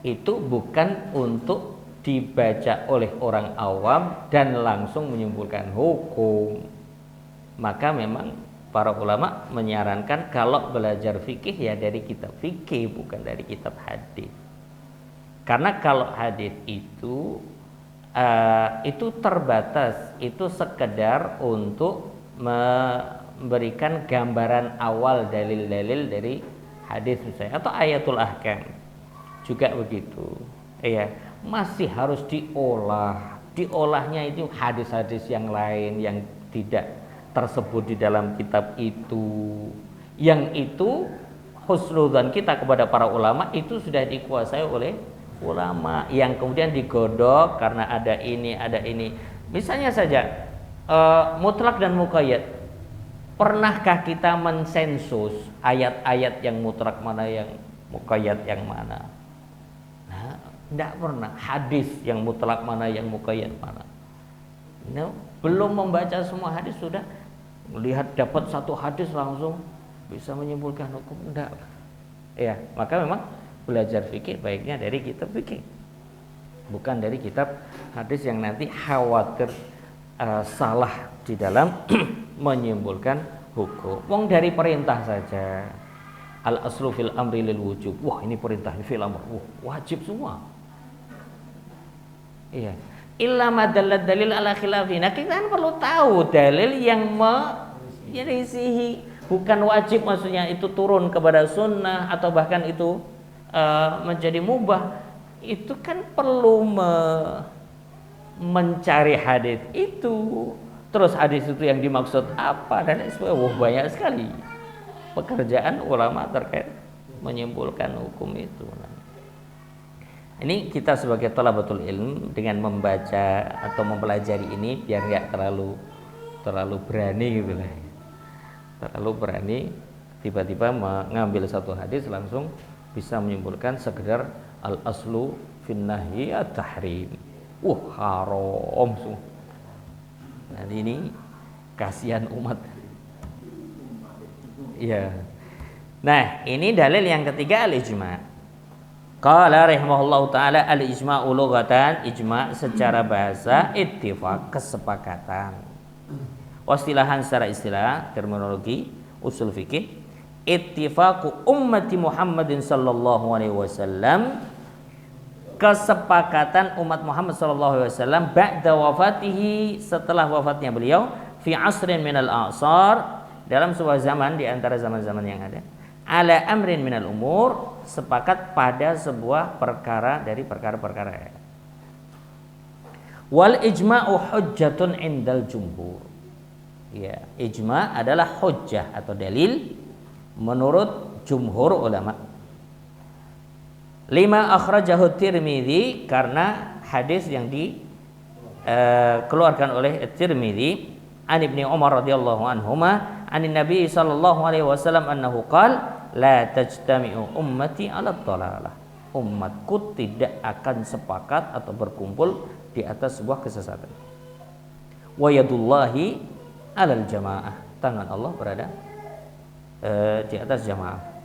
itu bukan untuk dibaca oleh orang awam dan langsung menyimpulkan hukum. Maka memang para ulama menyarankan kalau belajar fikih ya dari kitab fikih, bukan dari kitab hadis. Karena kalau hadis itu terbatas, itu sekedar untuk memberikan gambaran awal dalil-dalil dari hadis misalnya, atau ayatul ahkam juga begitu. Iya, masih harus diolah. Diolahnya itu hadis-hadis yang lain yang tidak tersebut di dalam kitab itu. Yang itu husnudzan kita kepada para ulama itu sudah dikuasai oleh ulama, yang kemudian digodok karena ada ini, ada ini. Misalnya saja mutlak dan muqayyad. Pernahkah kita mensensus ayat-ayat yang mutlak mana, yang muqayyad yang mana? Nah, tidak pernah. Hadis yang mutlak mana, yang muqayyad mana? Nah, belum membaca semua hadis sudah melihat dapat satu hadis langsung bisa menyimpulkan hukum, enggak. Ya, maka memang belajar fikih baiknya dari kitab fikih, bukan dari kitab hadis yang nanti khawatir salah di dalam menyimpulkan hukum. Wong dari perintah saja, al aslu fil amri lil wujub. Wah, ini perintah, ini fil amr. Wah, wajib semua. Iya. Illa madallat dalil ala khilafina. Kita kan perlu tahu dalil yang menyelisihi. Bukan wajib maksudnya itu turun kepada sunnah atau bahkan itu menjadi mubah. Itu kan perlu mencari hadis itu. Terus hadis itu yang dimaksud apa dan sebagainya. Wah, banyak sekali pekerjaan ulama terkait menyimpulkan hukum itu. Ini kita sebagai thalabatul ilm dengan membaca atau mempelajari ini biar nggak terlalu berani gitu lah. Terlalu berani tiba-tiba mengambil satu hadis langsung bisa menyimpulkan sekedar al aslu fin nahyi at-tahrim. Haram semua. Nah, ini kasihan umat. Iya. Nah, ini dalil yang ketiga al-ijma'. Qala rahimahullahu taala al-ijma'u lughatan, ijma' secara bahasa ittifaq, kesepakatan. Wastilahan secara istilah terminologi usul fikih, ittifaqu ummati Muhammadin sallallahu alaihi wasallam, kesepakatan umat Muhammad sallallahu alaihi wasallam ba'da wafatihi, setelah wafatnya beliau, fi asrin minal a'sar, dalam sebuah zaman di antara zaman-zaman yang ada, ala amrin minal umur, sepakat pada sebuah perkara dari perkara-perkara. Wal ijma'u hujjatun indal jumhur. Ya, ijma' adalah hujjah atau dalil menurut jumhur ulama. Lima akhrajahu Tirmidzi, karena hadis yang dikeluarkan oleh Tirmidzi an Ibnu Umar radhiyallahu anhuma anin Nabi sallallahu alaihi wasallam annahu qala la tajtami'u ummati 'ala dhalalah. Umatku tidak akan sepakat atau berkumpul di atas sebuah kesesatan. Wa yadullahi 'alal jamaah. Tangan Allah berada di atas jamaah.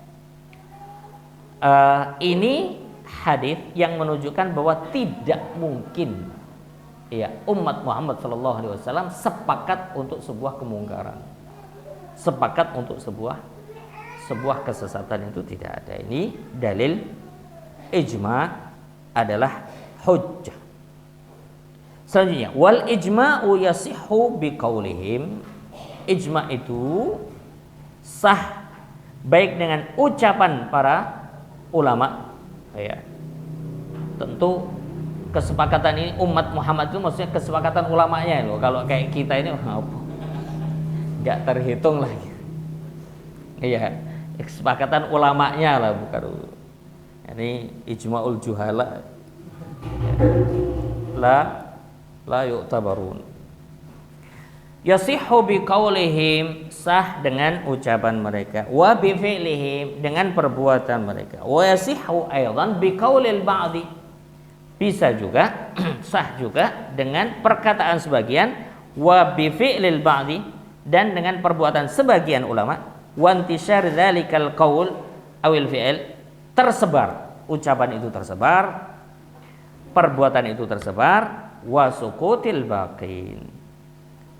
Ini hadis yang menunjukkan bahwa tidak mungkin ya umat Muhammad sallallahu alaihi wasallam sepakat untuk sebuah kemungkaran. Sepakat untuk sebuah kesesatan itu tidak ada. Ini dalil ijma' adalah hujjah. Selanjutnya, wal ijma'u yasihhu biqaulihim. Ijma' itu sah baik dengan ucapan para ulama. Ya. Tentu kesepakatan ini umat Muhammad itu maksudnya kesepakatan ulamanya loh. Kalau kayak kita ini nggak terhitung lagi. Iya, kesepakatan ulamanya lah, bukan. Ini ijma'ul juhala. La yu'tabarun. Yasihhu biqaulihim, sah dengan ucapan mereka, wa bi fi'lihim, dengan perbuatan mereka, wa yasihhu aidan biqaulil ba'di, bisa juga sah juga dengan perkataan sebagian, wa bi fi'lil ba'di, dan dengan perbuatan sebagian ulama, wa intishar dzalikal qaul awil fi'l, tersebar, ucapan itu tersebar, perbuatan itu tersebar, wa sukutil baqin,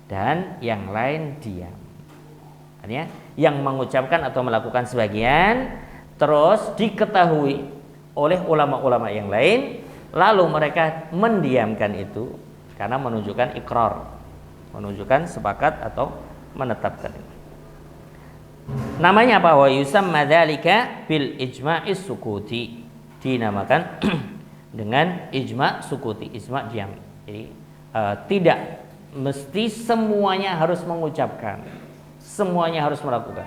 dan yang lain diam. Artinya yang mengucapkan atau melakukan sebagian terus diketahui oleh ulama-ulama yang lain, lalu mereka mendiamkan itu karena menunjukkan ikrar, menunjukkan sepakat atau menetapkan itu. Namanya apa? Wa yusamma dzalika bil ijma'is sukuti, dinamakan dengan ijma' sukuti, ijma' diam. Jadi tidak mesti semuanya harus mengucapkan, semuanya harus melakukan,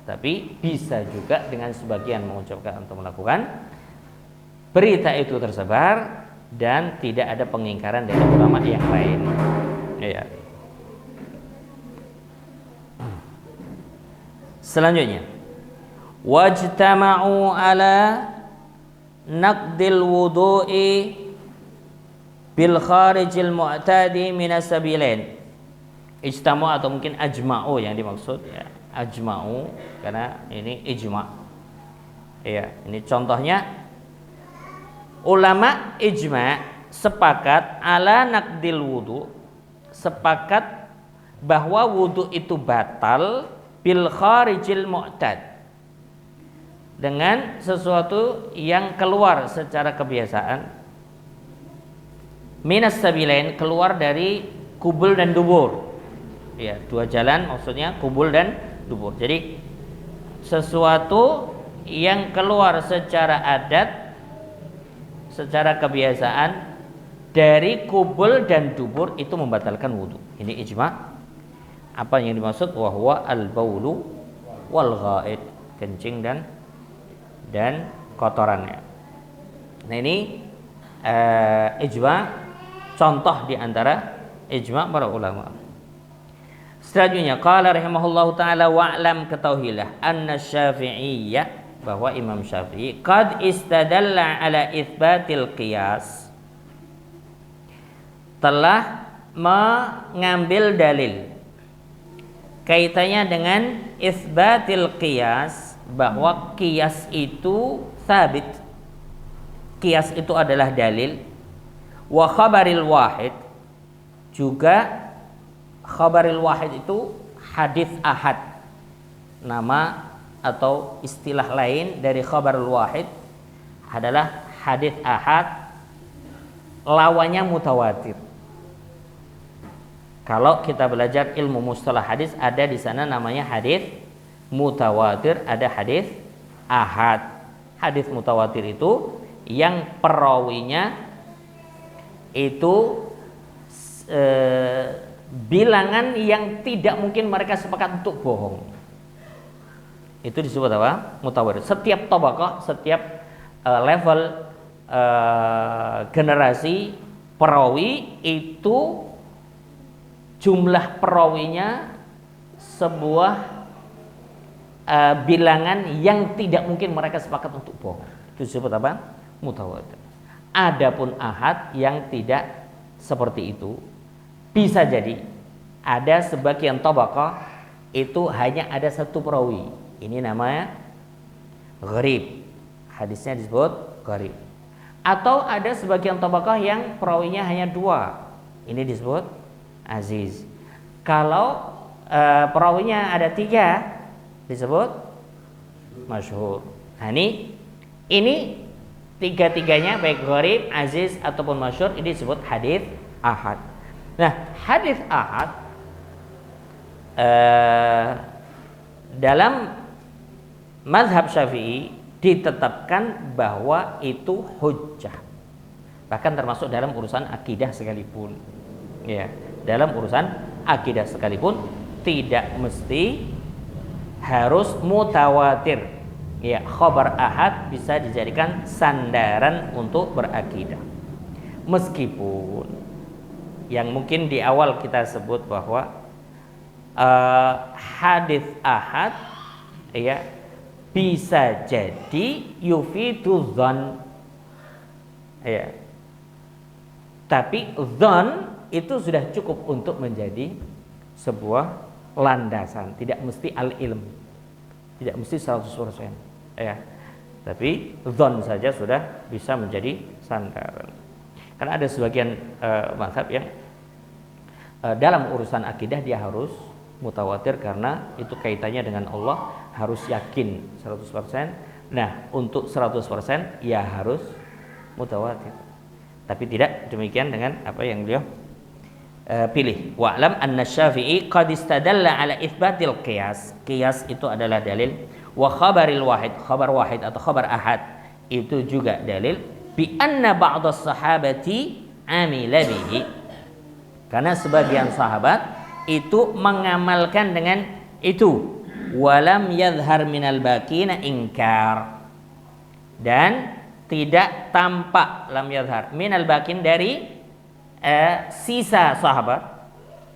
tapi bisa juga dengan sebagian mengucapkan atau melakukan. Berita itu tersebar dan tidak ada pengingkaran dari ulama yang lain. Ya. Selanjutnya, wajtama'u ala naqdil wudu'i bil kharijil mu'tadi minas sabilain. Ijtama'u atau mungkin ajma'u yang dimaksud ya. Ajma'u karena ini ijma'. Ya, ini contohnya ulama ijma' sepakat ala naqdil wudu, sepakat bahwa wudu itu batal bil kharijil mu'tad, dengan sesuatu yang keluar secara kebiasaan, minas sabilain, keluar dari kubul dan dubur. Ya, dua jalan maksudnya kubul dan dubur. Jadi sesuatu yang keluar secara adat, secara kebiasaan dari kubul dan dubur itu membatalkan wudu. Ini ijma'. Apa yang dimaksud? Wahwa al-baulu wal ghaid, kencing dan kotorannya. Nah ini ijma', contoh di antara ijma' para ulama. Selanjutnya qala rahimahullahu taala wa'lam, ketahuilah anna Syafi'iyyah, bahwa Imam Syafi'i qad istadalla ala itsbatil qiyas, telah mengambil dalil kaitannya dengan itsbatil qiyas, bahwa qiyas itu sabit, qiyas itu adalah dalil, wa khabaril wahid, juga khabaril wahid itu hadis ahad, nama atau istilah lain dari khabarul wahid adalah hadis ahad, lawannya mutawatir. Kalau kita belajar ilmu mustalah hadis, ada di sana namanya hadis mutawatir, ada hadis ahad. Hadis mutawatir itu yang perawinya itu bilangan yang tidak mungkin mereka sepakat untuk bohong. Itu disebut apa? Mutawatir. Setiap tabaqah, setiap level generasi perawi itu jumlah perawinya sebuah bilangan yang tidak mungkin mereka sepakat untuk bohong. Itu disebut apa? Mutawatir. Adapun ahad yang tidak seperti itu, bisa jadi ada sebagian tabaqah itu hanya ada satu perawi. Ini namanya gharib. Hadisnya disebut gharib. Atau ada sebagian tabaqah yang perawinya hanya dua. Ini disebut aziz. Kalau perawinya ada tiga, disebut masyhur. Nah ini tiga-tiganya, baik gharib, aziz ataupun masyhur, ini disebut hadis ahad. Nah, hadis ahad dalam mazhab Syafi'i ditetapkan bahwa itu hujjah. Bahkan termasuk dalam urusan akidah sekalipun. Ya, dalam urusan akidah sekalipun tidak mesti harus mutawatir. Ya, khabar ahad bisa dijadikan sandaran untuk berakidah. Meskipun yang mungkin di awal kita sebut bahwa hadis ahad ya bisa jadi yufidu dzan, ya, tapi dzan itu sudah cukup untuk menjadi sebuah landasan, tidak mesti al-ilm, tidak mesti 100%, ya, tapi dzan saja sudah bisa menjadi sandaran. Karena ada sebagian mazhab yang dalam urusan akidah dia harus mutawatir karena itu kaitannya dengan Allah, harus yakin 100%. Nah, untuk 100% ya harus mutawatir. Tapi tidak demikian dengan apa yang beliau pilih. Wa'lam anna Syafi'i qad istadalla ala itsbatil qiyas. Qiyas itu adalah dalil, wa khabaril wahid, khabar wahid atau khabar ahad itu juga dalil, bi anna ba'dhas sahabati amila bihi. Karena sebagian sahabat itu mengamalkan dengan itu. Walam yadhhar minal baqina ingkar, dan tidak tampak lam yadhhar minal baqin dari sisa sahabat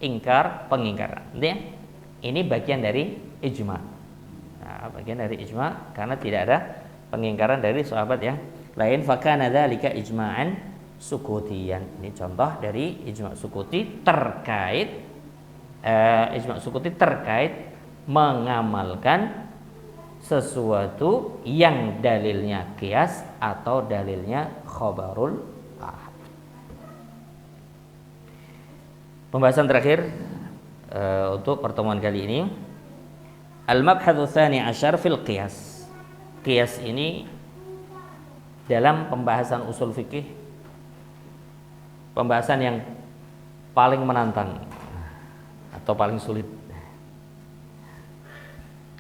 ingkar, pengingkaran. Ini bagian dari ijma. Nah, bagian dari ijma karena tidak ada pengingkaran dari sahabat yang lain. Fakana dzalika ijma'an sukutiyan. Ini contoh dari ijma' sukuti terkait mengamalkan sesuatu yang dalilnya qiyas atau dalilnya khabarul ahad. Pembahasan terakhir untuk pertemuan kali ini, al-mabhatsu tsani asyar fil qiyas. Qiyas ini dalam pembahasan usul fikih pembahasan yang paling menantang atau paling sulit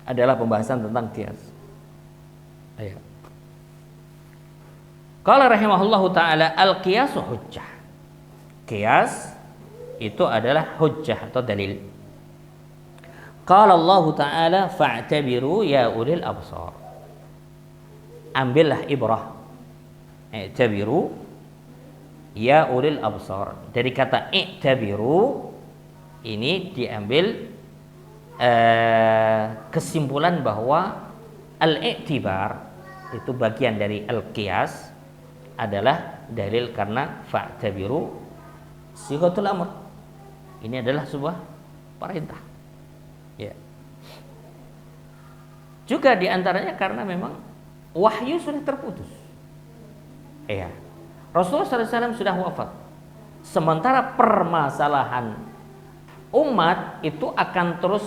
adalah pembahasan tentang qiyas. Ayo. Qala rahimahullahu taala al-qiyasu hujjah. Qiyas itu adalah hujjah atau dalil. Qala Allah taala fa'tabiru ya ulil absar. Ambillah ibrah. I'tabiru ya ulil absar. Dari kata i'tabiru ini diambil kesimpulan bahwa al-i'tibar itu bagian dari al-qiyas adalah dalil karena fa'tabiru sighatul amr. Ini adalah sebuah perintah. Ya. Juga diantaranya karena memang wahyu sudah terputus. Ya. Rasulullah SAW sudah wafat. Sementara permasalahan umat itu akan terus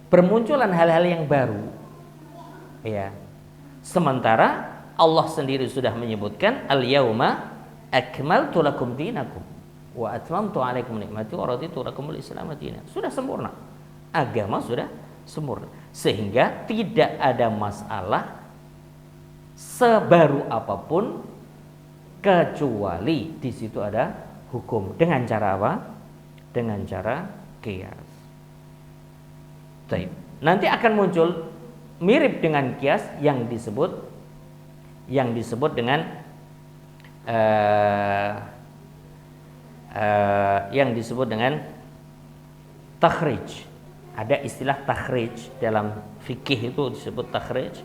bermunculan hal-hal yang baru. Ya. Sementara Allah sendiri sudah menyebutkan al-yauma akmaltu lakum dinakum wa atmamtu alaikum nikmati wa raditu lakumul Islam dinan. Sudah sempurna. Agama sudah sempurna. Sehingga tidak ada masalah sebaru apapun kecuali di situ ada hukum. Dengan cara apa? Dengan cara qiyas. Baik. Nanti akan muncul mirip dengan qiyas yang disebut dengan takhrij. Ada istilah takhrij dalam fikih itu disebut takhrij.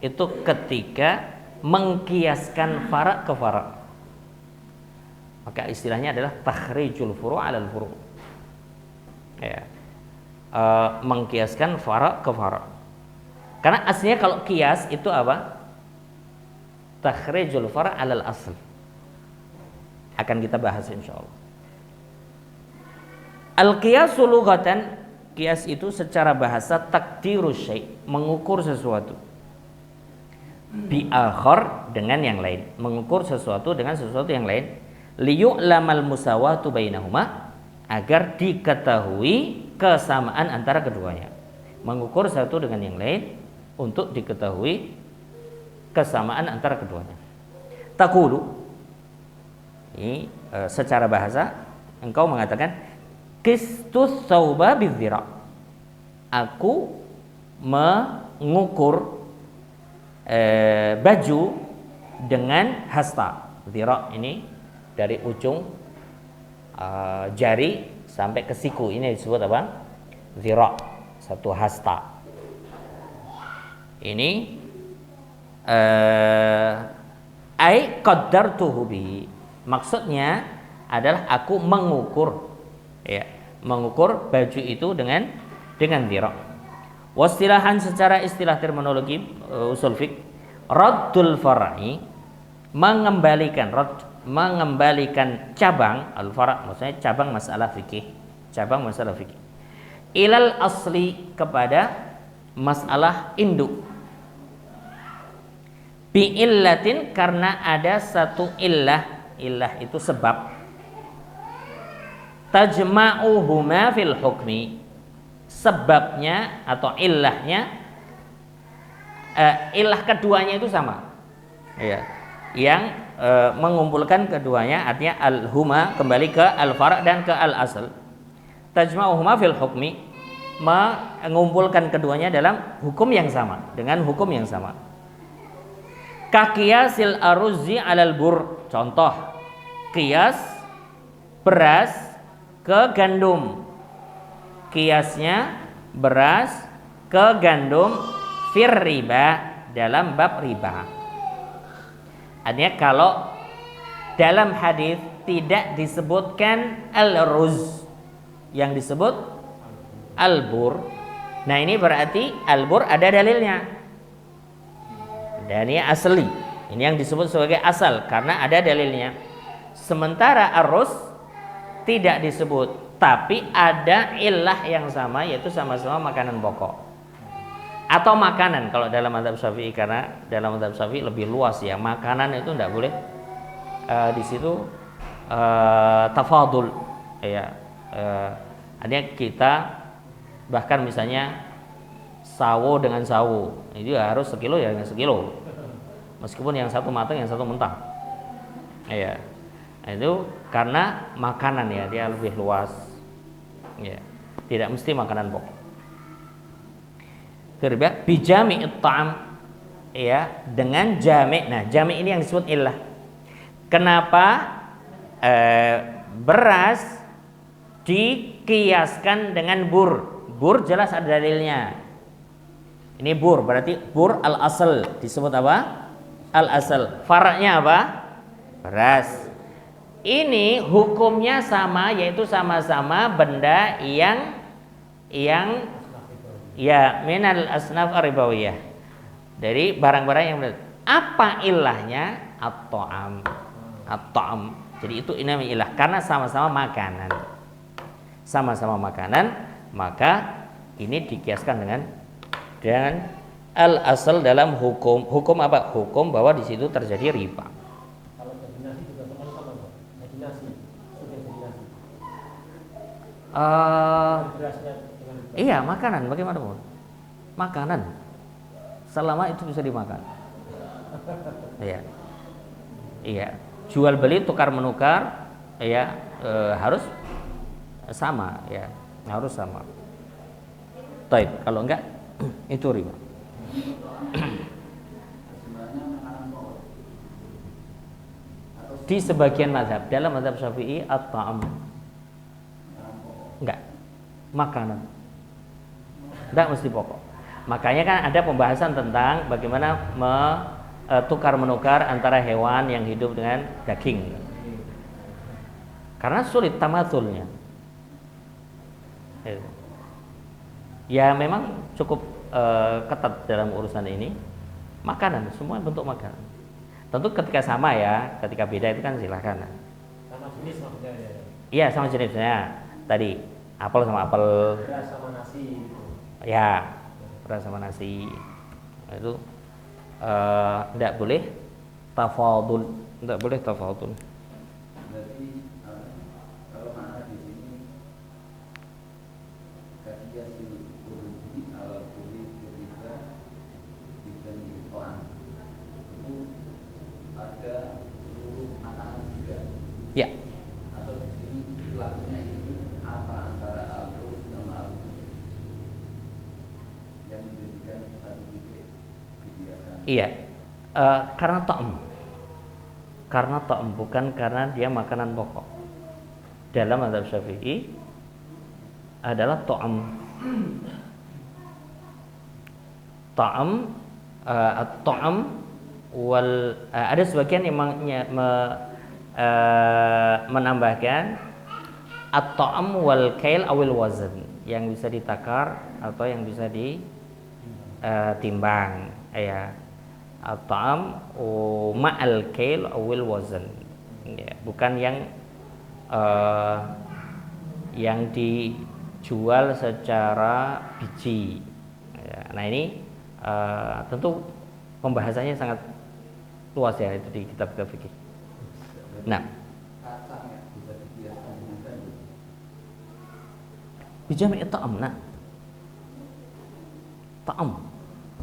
Itu ketika mengkiaskan fara' ke fara'. Maka istilahnya adalah takhrijul furu' 'alal furu'. Ya. Mengkiaskan fara' ke fara'. Karena aslinya kalau kias itu apa? Takhrijul fara' 'alal asl. Akan kita bahas insyaallah. Al-qiyasu lughatan, qiyas itu secara bahasa takdirus syai', mengukur sesuatu. Bi akhar dengan yang lain, mengukur sesuatu dengan sesuatu yang lain. Liyu'lamal musawatu bainahuma, agar diketahui kesamaan antara keduanya. Mengukur satu dengan yang lain untuk diketahui kesamaan antara keduanya. Taqulu, ini secara bahasa engkau mengatakan qistus sauba bidzira. Aku mengukur baju dengan hasta. Dzira ini dari ujung jari sampai ke siku, ini disebut apa? Dzira, satu hasta. Ini ai qaddartuhu bi. Maksudnya adalah aku mengukur, ya, mengukur baju itu dengan dzira. Wastilahan secara istilah terminologi usul fiqh, raddul far'i, mengembalikan cabang, al-fara' maksudnya cabang masalah fikih, ilal asli, kepada masalah induk, bi illatin, karena ada satu illah itu sebab, tajma'uhuma fil hukmi, sebabnya atau illahnya, illah keduanya itu sama, ya, yang mengumpulkan keduanya, artinya al-huma kembali ke al-fara' dan ke al-asl. Tajma'uhuma fil hukmi, mengumpulkan keduanya dalam hukum yang sama, dengan hukum yang sama. Kaqiyasil aruzzi 'alal bur, contoh qiyas beras ke gandum. Qiyasnya beras ke gandum fir riba, dalam bab riba. Artinya kalau dalam hadis tidak disebutkan al-ruz, yang disebut al-bur. Nah, ini berarti al-bur ada dalilnya. Dan ini asli. Ini yang disebut sebagai asal karena ada dalilnya. Sementara ar-ruz tidak disebut, tapi ada illah yang sama, yaitu sama-sama makanan pokok. Atau makanan kalau dalam mazhab Syafi'i, karena dalam mazhab Syafi'i lebih luas ya, makanan itu tidak boleh di situ tafadul ya. Artinya kita bahkan misalnya sawo dengan sawo itu harus sekilo ya dengan sekilo, meskipun yang satu matang yang satu mentah ya. Itu karena makanan ya, dia lebih luas ya, tidak mesti makanan pokok. Kedua, bijami' ta'am ya, dengan jami'. Nah, jami' ini yang disebut illah. Kenapa beras dikiaskan dengan bur? Bur jelas ada dalilnya. Ini bur, berarti bur al-asal. Disebut apa? Al-asal. Faraknya apa? Beras. Ini hukumnya sama, yaitu sama-sama benda yang ya minal asnaf ar-ribawiyah, dari barang-barang yang apa ilahnya? At-ta'am. At-ta'am. Jadi itu ini namanya ilah karena sama-sama makanan. Sama-sama makanan, maka ini dikiaskan dengan al-asal dalam hukum. Hukum apa? Hukum bahwa di situ terjadi riba. Kalau jadi nasi juga sama-sama, Pak. Jadi nasi, sudah jadi nasi. Berasnya dengan Iya, makanan bagaimana pun. Makanan. Selama itu bisa dimakan. Iya. Iya. Jual beli tukar menukar ya harus sama ya. Harus sama. Taib, kalau enggak itu riba. Di sebagian mazhab, dalam mazhab Syafi'i at-ta'am. Enggak. Makanan. Tidak mesti pokok. Makanya kan ada pembahasan tentang bagaimana tukar menukar antara hewan yang hidup dengan daging. Karena sulit tamatulnya. Ya memang cukup ketat dalam urusan ini. Makanan, semua bentuk makanan. Tentu ketika sama ya, ketika beda itu kan silahkan. sama jenis maksudnya ya. Iya, sama jenisnya. Tadi apel sama apel. Beras sama nasi gitu. Ya, beras sama nasi itu tidak boleh tafadul, tidak boleh tafadul. Berarti kalau mana di sini ketika si urusi ala kuli ketika dan itoan itu ada seluruh makanan juga. Ya, Atau di sini lakunya ini apa antara al-rus dan al-rus yang menjadikan satu titik kebiasaan. iya. Karena ta'am. Karena ta'am, bukan karena dia makanan pokok. Dalam mazhab Syafi'i adalah ta'am. Ta'am at-ta'am wal ada sebagian yang menambahkan at-ta'am wal kail awil wazn, yang bisa ditakar atau yang bisa ditimbang ya. At-ta'am ma'al kail awil wazn ya, bukan yang dijual secara biji ya. Nah ini tentu pembahasannya sangat luas ya, itu di kitab-kitab fikih. Nah, Kacang ya bisa dibiaskan dengan gandum. bijami ta'am, nah ta'am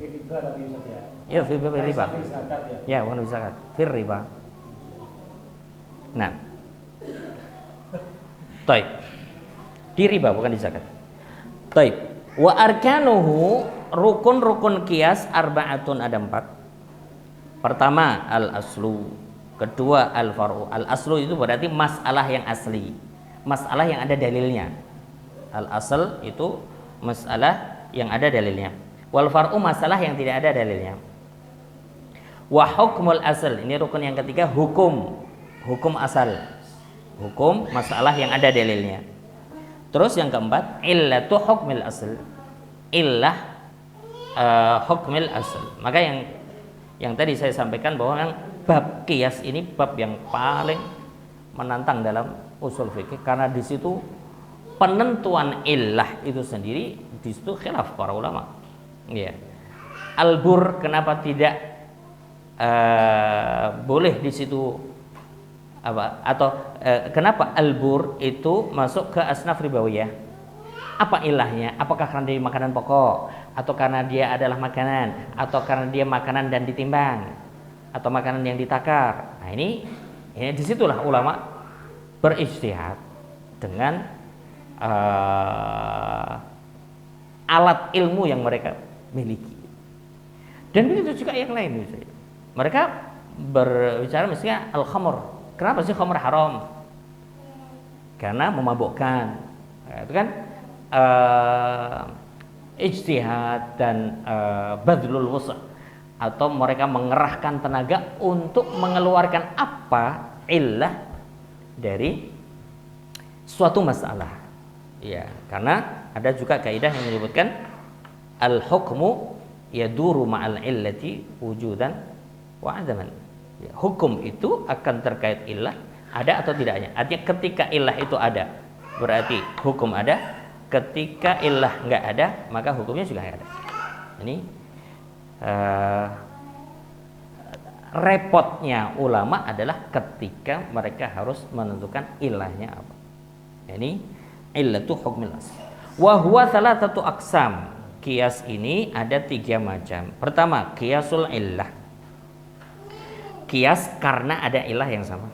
Riba tapi Ustaz ya. ya fi bab riba Tapi zakat ya, ya. bukan zakat, fir riba. Nah, taib di riba bukan di zakat. Taib wa arkanuhu, rukun-rukun kias arba'atun, ada 4. Pertama al-aslu, kedua al-far'u. Al-aslu itu berarti masalah yang asli, masalah yang ada dalilnya. Al-asl itu masalah yang ada dalilnya. Wal far'u masalah yang tidak ada dalilnya. Wa hukmul asal, ini rukun yang ketiga, hukum asal. Hukum masalah yang ada dalilnya. Terus yang keempat, illatu hukmil asal. Illah hukmil asal. Maka yang tadi saya sampaikan bahwa yang bab qiyas ini bab yang paling menantang dalam usul fikih, karena di situ penentuan illah itu sendiri di situ khilaf para ulama. Ya. Al-bur kenapa tidak boleh di situ apa, atau kenapa al-bur itu masuk ke asnaf ribawiyah? Apa ilahnya? Apakah karena dia makanan pokok, atau karena dia adalah makanan, atau karena dia makanan dan ditimbang, atau makanan yang ditakar? Nah ini disitulah ulama berijtihad dengan alat ilmu yang mereka miliki. Dan begitu juga yang lain. Mereka berbicara misalnya al-khamr. Kenapa sih khamr haram? Karena memabukkan. Nah, itu kan ijtihad dan badlul wus'a, atau mereka mengerahkan tenaga untuk mengeluarkan apa illah dari suatu masalah. Ya, karena ada juga kaidah yang menyebutkan al-hukmu yaduru ma'al illati wujudan wa adaman. Ya, hukum itu akan terkait illah ada atau tidaknya. Artinya ketika illah itu ada, berarti hukum ada. Ketika illah nggak ada, maka hukumnya juga nggak ada. Ini repotnya ulama adalah ketika mereka harus menentukan ilahnya apa. Ini illatu hukmil asl. Wa huwa salasatu aqsam. Qiyas ini ada 3 macam. Pertama, qiyasul illah. Qiyas karena ada ilah yang sama.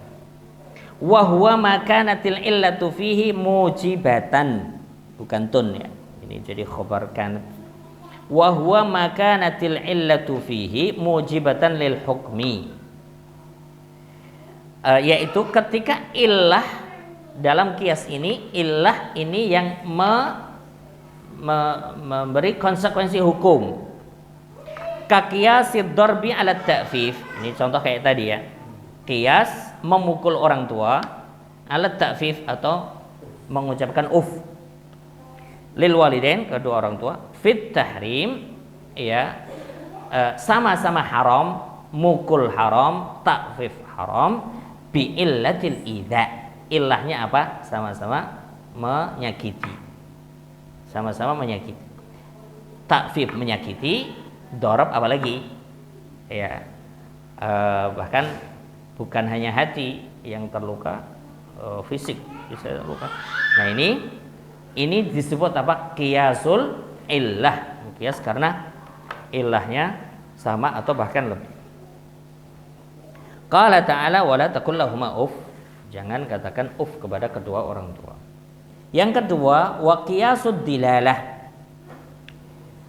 Wa huwa makanatil illatu fihi mujibatan. Bukan tun ya. Ini jadi khobar kanat. Wa huwa makanatil illatu fihi mujibatan lil hukmi. Yaitu ketika illah dalam qiyas ini, illah ini yang memberi konsekuensi hukum. Ka qiyasid darbi ala ta'fif. Ini contoh kayak tadi ya. Qiyas memukul orang tua ala ta'fif, atau mengucapkan lil walidain, kedua orang tua, fit tahrim, ya, sama-sama haram, mukul haram, ta'fif haram, bi illatil idza. Ilahnya apa? Sama-sama menyakiti. Sama-sama menyakiti. Ta'fif menyakiti, darab apalagi? Ya. Bahkan bukan hanya hati yang terluka, fisik bisa terluka. Nah, ini disebut apa? Qiyasul illah. Qiyas karena ilahnya sama atau bahkan lebih. Qala ta'ala wala taqul lahuma uff. Jangan katakan kepada kedua orang tua. Yang kedua, wa qiyasud dilalah.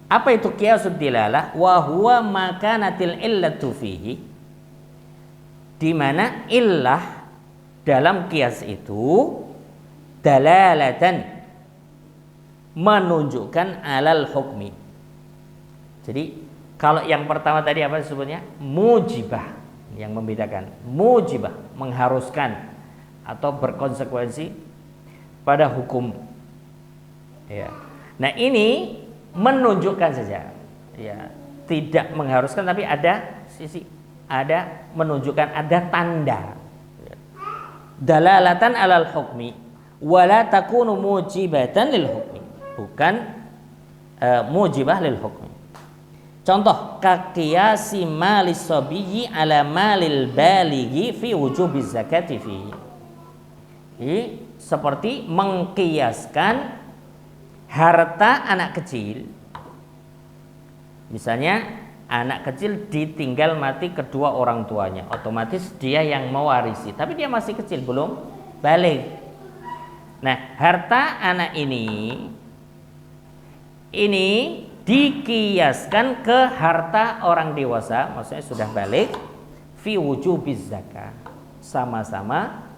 Apa itu qiyasud dilalah? Wa huwa makanatil illatu fihi. Di mana illah dalam qiyas itu dalalatan, menunjukkan alal hukmi. Jadi kalau yang pertama tadi apa disebutnya? Mujibah, yang membedakan. Mujibah, mengharuskan atau berkonsekuensi pada hukum. Ya. Nah, ini menunjukkan saja. Ya, tidak mengharuskan tapi ada sisi, ada menunjukkan, ada tanda. Ya. Dalalatan alal hukmi wala takunu mujibatan lil hukmi. Bukan mujibah lil hukmi. Contoh, kaqiyasi malis sabiyyi ala malil balighi fi wujubiz zakati fihi. Seperti mengkiaskan harta anak kecil. Misalnya anak kecil ditinggal mati kedua orang tuanya, otomatis dia yang mewarisi, tapi dia masih kecil, belum balik. Nah, harta anak ini dikiaskan ke harta orang dewasa, maksudnya sudah balik, fi wujubiz zakat, sama-sama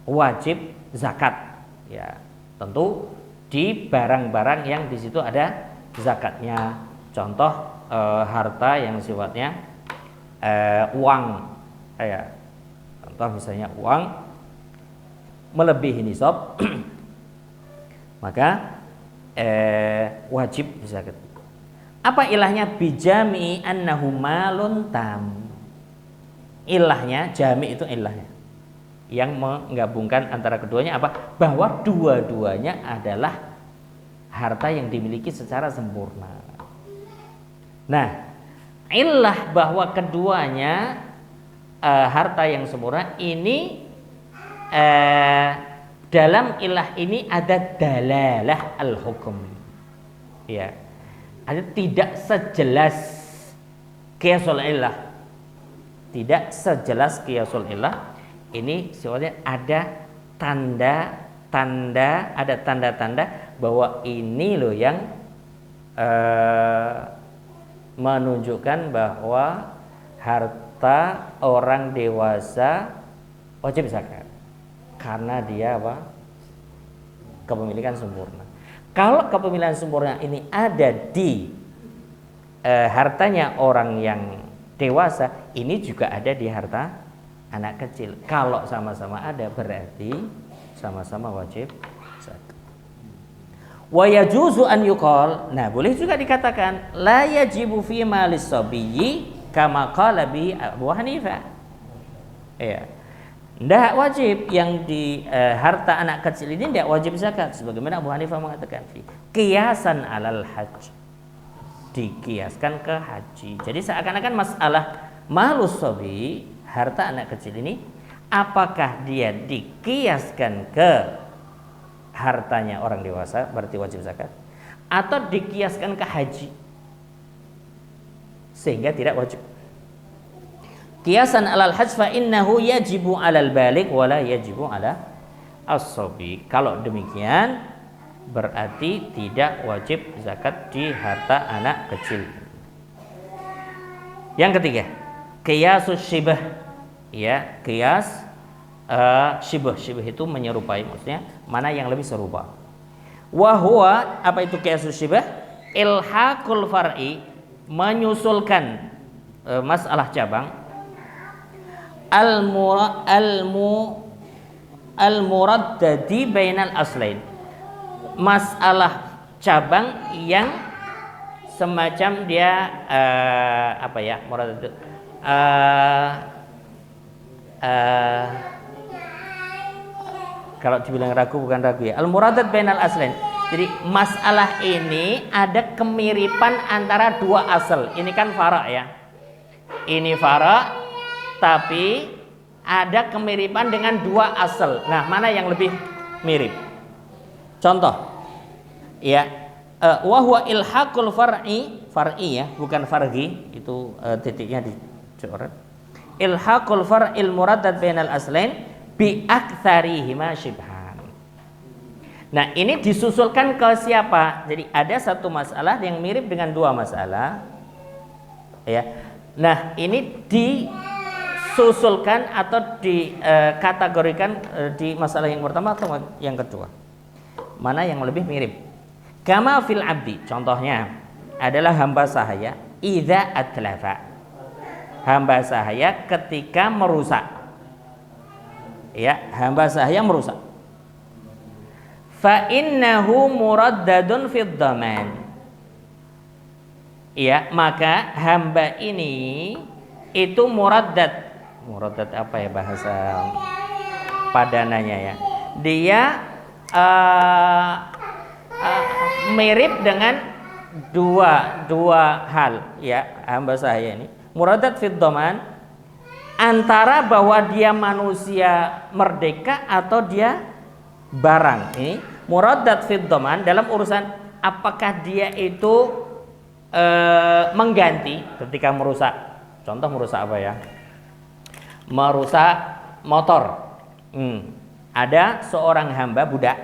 wajib zakat. Ya, tentu di barang-barang yang di situ ada zakatnya. Contoh harta yang sifatnya uang, ya. Contoh misalnya uang melebihi nisab, maka wajib zakat. Apa ilahnya? Bijami annahu malun tam. Ilahnya, jami itu ilahnya yang menggabungkan antara keduanya apa? Bahwa dua-duanya adalah harta yang dimiliki secara sempurna. Nah, ilah bahwa keduanya harta yang sempurna ini, dalam ilah ini ada dalalah al-hukum, ya, ada tidak sejelas qiyasul ilah, tidak sejelas qiyasul ilah. Ini sifatnya ada tanda-tanda, ada tanda-tanda bahwa ini loh yang menunjukkan bahwa harta orang dewasa wajib zakat karena dia apa? Kepemilikan sempurna. Kalau kepemilikan sempurna ini ada di hartanya orang yang dewasa, ini juga ada di harta anak kecil. Kalau sama-sama ada berarti sama-sama wajib zakat. Wa yajuzu an yuqal, nah boleh juga dikatakan la yajibu fi malis sabiyyi kama qala bi Abu Hanifah. Ya. Tidak wajib yang di harta anak kecil ini tidak wajib zakat sebagaimana Abu Hanifah mengatakan qiyasan alal hajj, dikiaskan ke haji. Jadi seakan-akan masalah malus sabi, harta anak kecil ini, apakah dia dikiaskan ke hartanya orang dewasa berarti wajib zakat, atau dikiaskan ke haji sehingga tidak wajib. Qiyasan alal hajj fa innahu yajibu alal balik wala yajibu ala as-sabi. Kalau demikian berarti tidak wajib zakat di harta anak kecil. Yang ketiga, qiyasus syibah. Ya, qiyas syibah. Syibah itu menyerupai, maksudnya mana yang lebih serupa. Wa huwa, apa itu qiyasus syibah? Ilhaqul far'i, menyusulkan masalah cabang, al-muraddadi bainal aslain, masalah cabang yang semacam dia apa ya, muraddad kalau dibilang ragu bukan ragu ya, al-muraddad bainal aslain. Jadi masalah ini ada kemiripan antara dua asal. Ini kan fara ya, ini fara, tapi ada kemiripan dengan dua asal. Nah, mana yang lebih mirip? Contoh, ya, wa huwa ilhaqul far'i ya, bukan fargi, itu titiknya dicoret. Ilhaqul far'il muraddad bainal aslain bi aktsarihima syibhan. Nah, ini disusulkan ke siapa? Jadi ada satu masalah yang mirip dengan dua masalah, ya. Nah, ini disusulkan atau dikategorikan di masalah yang pertama atau yang kedua. Mana yang lebih mirip? Kama fil abdi, contohnya adalah hamba sahaya idza atlafa. Hamba sahaya ketika merusak. Ya, hamba sahaya merusak. Fa innahu muraddadun fid dhaman. Ya, maka hamba ini itu muraddad. Muraddad apa ya bahasa padananya ya? Dia mirip dengan dua hal ya, hamba saya ini muraddad fid dhaman, antara bahwa dia manusia merdeka atau dia barang. Ini muraddad fid dhaman dalam urusan apakah dia itu mengganti ketika merusak. Contoh merusak apa ya? Merusak motor. Ada seorang hamba budak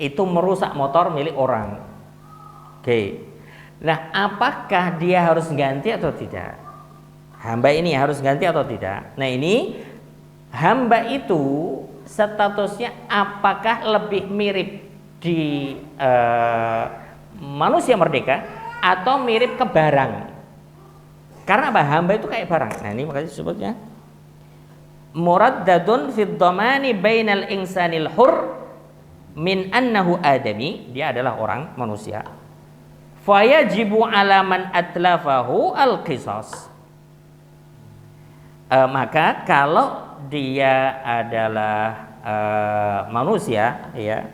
itu merusak motor milik orang. Oke. Nah, apakah dia harus ganti atau tidak? Hamba ini harus ganti atau tidak? Nah, ini hamba itu statusnya apakah lebih mirip di manusia merdeka atau mirip ke barang. Karena apa? Hamba itu kayak barang. Nah, ini makanya disebutnya muraddadun fid dhamani bainal insanil hur min annahu adami, dia adalah orang manusia. Fayajibu ala man atlafahu al-qisas. Maka kalau dia adalah manusia, ya,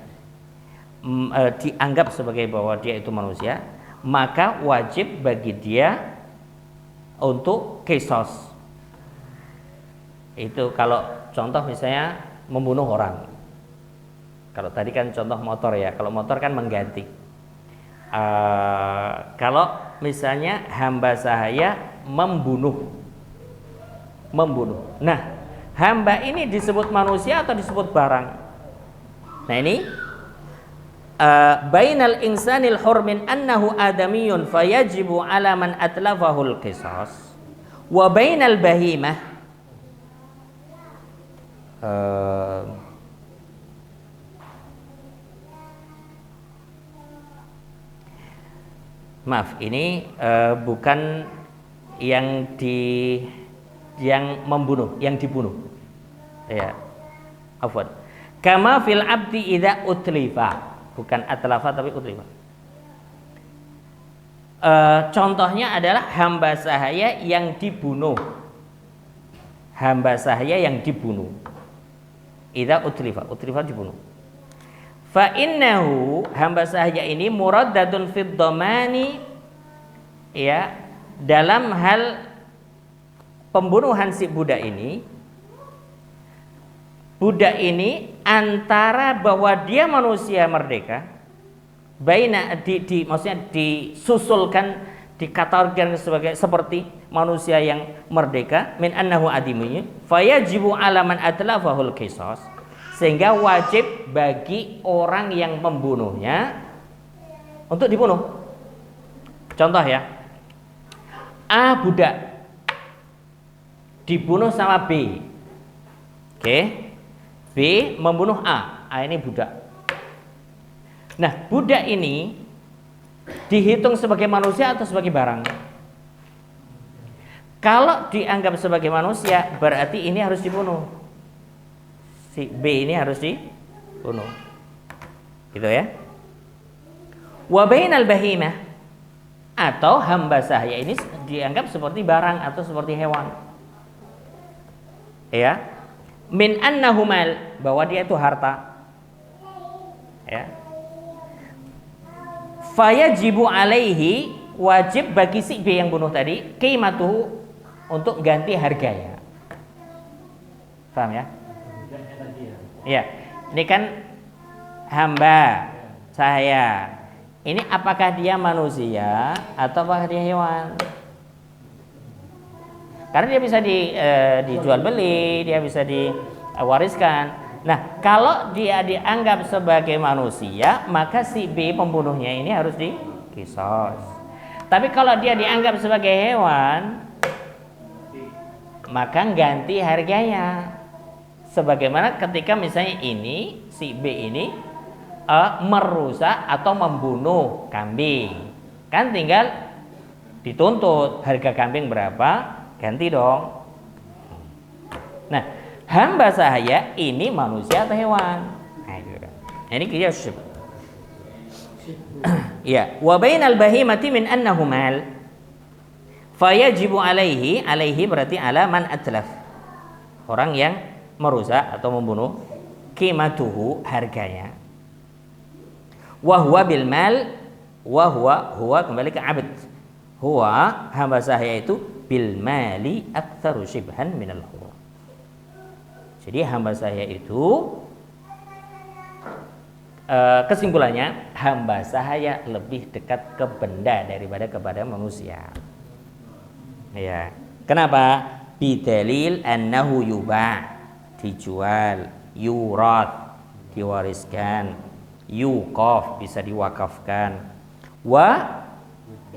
dianggap sebagai bahwa dia itu manusia, maka wajib bagi dia untuk qisas. Itu kalau contoh misalnya membunuh orang. Kalau tadi kan contoh motor ya, kalau motor kan mengganti. Kalau misalnya hamba sahaya membunuh. Nah, hamba ini disebut manusia atau disebut barang? Nah ini bainal insanil hur min annahu adamiyun fayajibu ala man atlafahul qisas wa bainal bahimah maaf, ini bukan yang membunuh, yang dibunuh. Ya. Afwan. Kama fil abdi idza utlifa. Bukan atlafa tapi utlifa. Contohnya adalah hamba sahaya yang dibunuh. Hamba sahaya yang dibunuh. Idza utlifa, utlifa dibunuh. Fa innahu, hamba sahaya ini muraddatun fid dhamani, ya, dalam hal pembunuhan si budak ini. Budak ini antara bahwa dia manusia merdeka, baina maksudnya disusulkan, dikategorikan sebagai seperti manusia yang merdeka, min annahu adimiyun fayajibu ala man atlafahul qisas, sehingga wajib bagi orang yang membunuhnya untuk dibunuh. Contoh ya, A budak dibunuh sama B. Oke. B membunuh A ini budak. Nah, budak ini dihitung sebagai manusia atau sebagai barang? Kalau dianggap sebagai manusia, berarti ini harus dibunuh. Si B ini harus dibunuh. Gitu ya. Wa bainal bahimah, atau hamba sahaya ini dianggap seperti barang atau seperti hewan. Ya. Min annahu mal, bahwa dia itu harta. Ya. Fayajibu alaihi, wajib bagi si B yang bunuh tadi, qimatuhu, untuk ganti harganya. Paham ya? Iya. Ini kan hamba saya. Ini apakah dia manusia atau apakah dia hewan? Karena dia bisa dijual beli, dia bisa diwariskan. Nah, kalau dia dianggap sebagai manusia, maka si B pembunuhnya ini harus diqisas. Tapi kalau dia dianggap sebagai hewan, maka ganti harganya. Sebagaimana ketika misalnya ini si B ini merusak atau membunuh kambing, kan tinggal dituntut harga kambing berapa, ganti dong. Nah, hamba sahaya ini manusia atau hewan? Nah, itu kan. Ini qiyas. Ya, wa bainal bahimati min annahu mal. Fayajibu alaihi berarti ala man atlaf. Orang yang merusak atau membunuh, qimatuhu, harganya. Wa huwa bil mal, wa huwa kembali ke abd. Huwa, hamba sahaya itu bil mali aktsaru shibhan minal hur. Jadi hamba sahaya itu kesimpulannya, hamba sahaya lebih dekat ke benda daripada kepada manusia. Ya. Kenapa? Bidalil annahu yuba', dijual, yurad, diwariskan, yuqaf, bisa diwakafkan, wa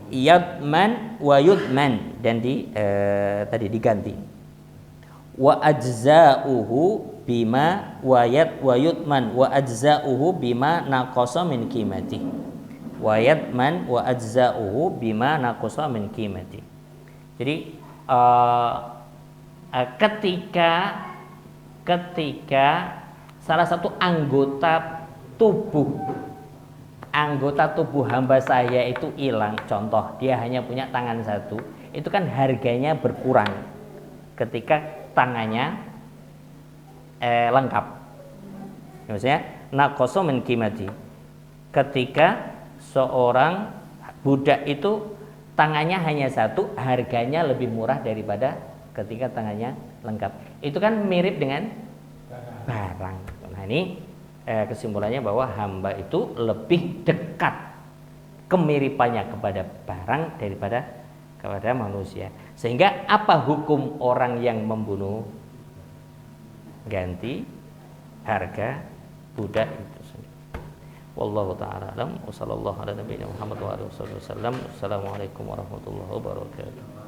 yadman wa yudman, dan tadi diganti, wa ajza'uhu bima wa yudman wa ajza'uhu bima naqasa min qimati, wa yadman wa ajza'uhu bima naqasa min qimati. Jadi ketika salah satu anggota tubuh hamba saya itu hilang, contoh dia hanya punya tangan satu, itu kan harganya berkurang ketika tangannya lengkap. Maksudnya naqasa min qimati. Ketika seorang budak itu tangannya hanya satu, harganya lebih murah daripada ketika tangannya lengkap. Itu kan mirip dengan barang. Nah, ini kesimpulannya bahwa hamba itu lebih dekat kemiripannya kepada barang daripada kepada manusia. Sehingga apa hukum orang yang membunuh? Ganti harga budak itu sendiri. Wallahu ta'ala alam wa sallallahu ala nabiyina Muhammad wa alihi wasallam. Assalamualaikum warahmatullahi wabarakatuh.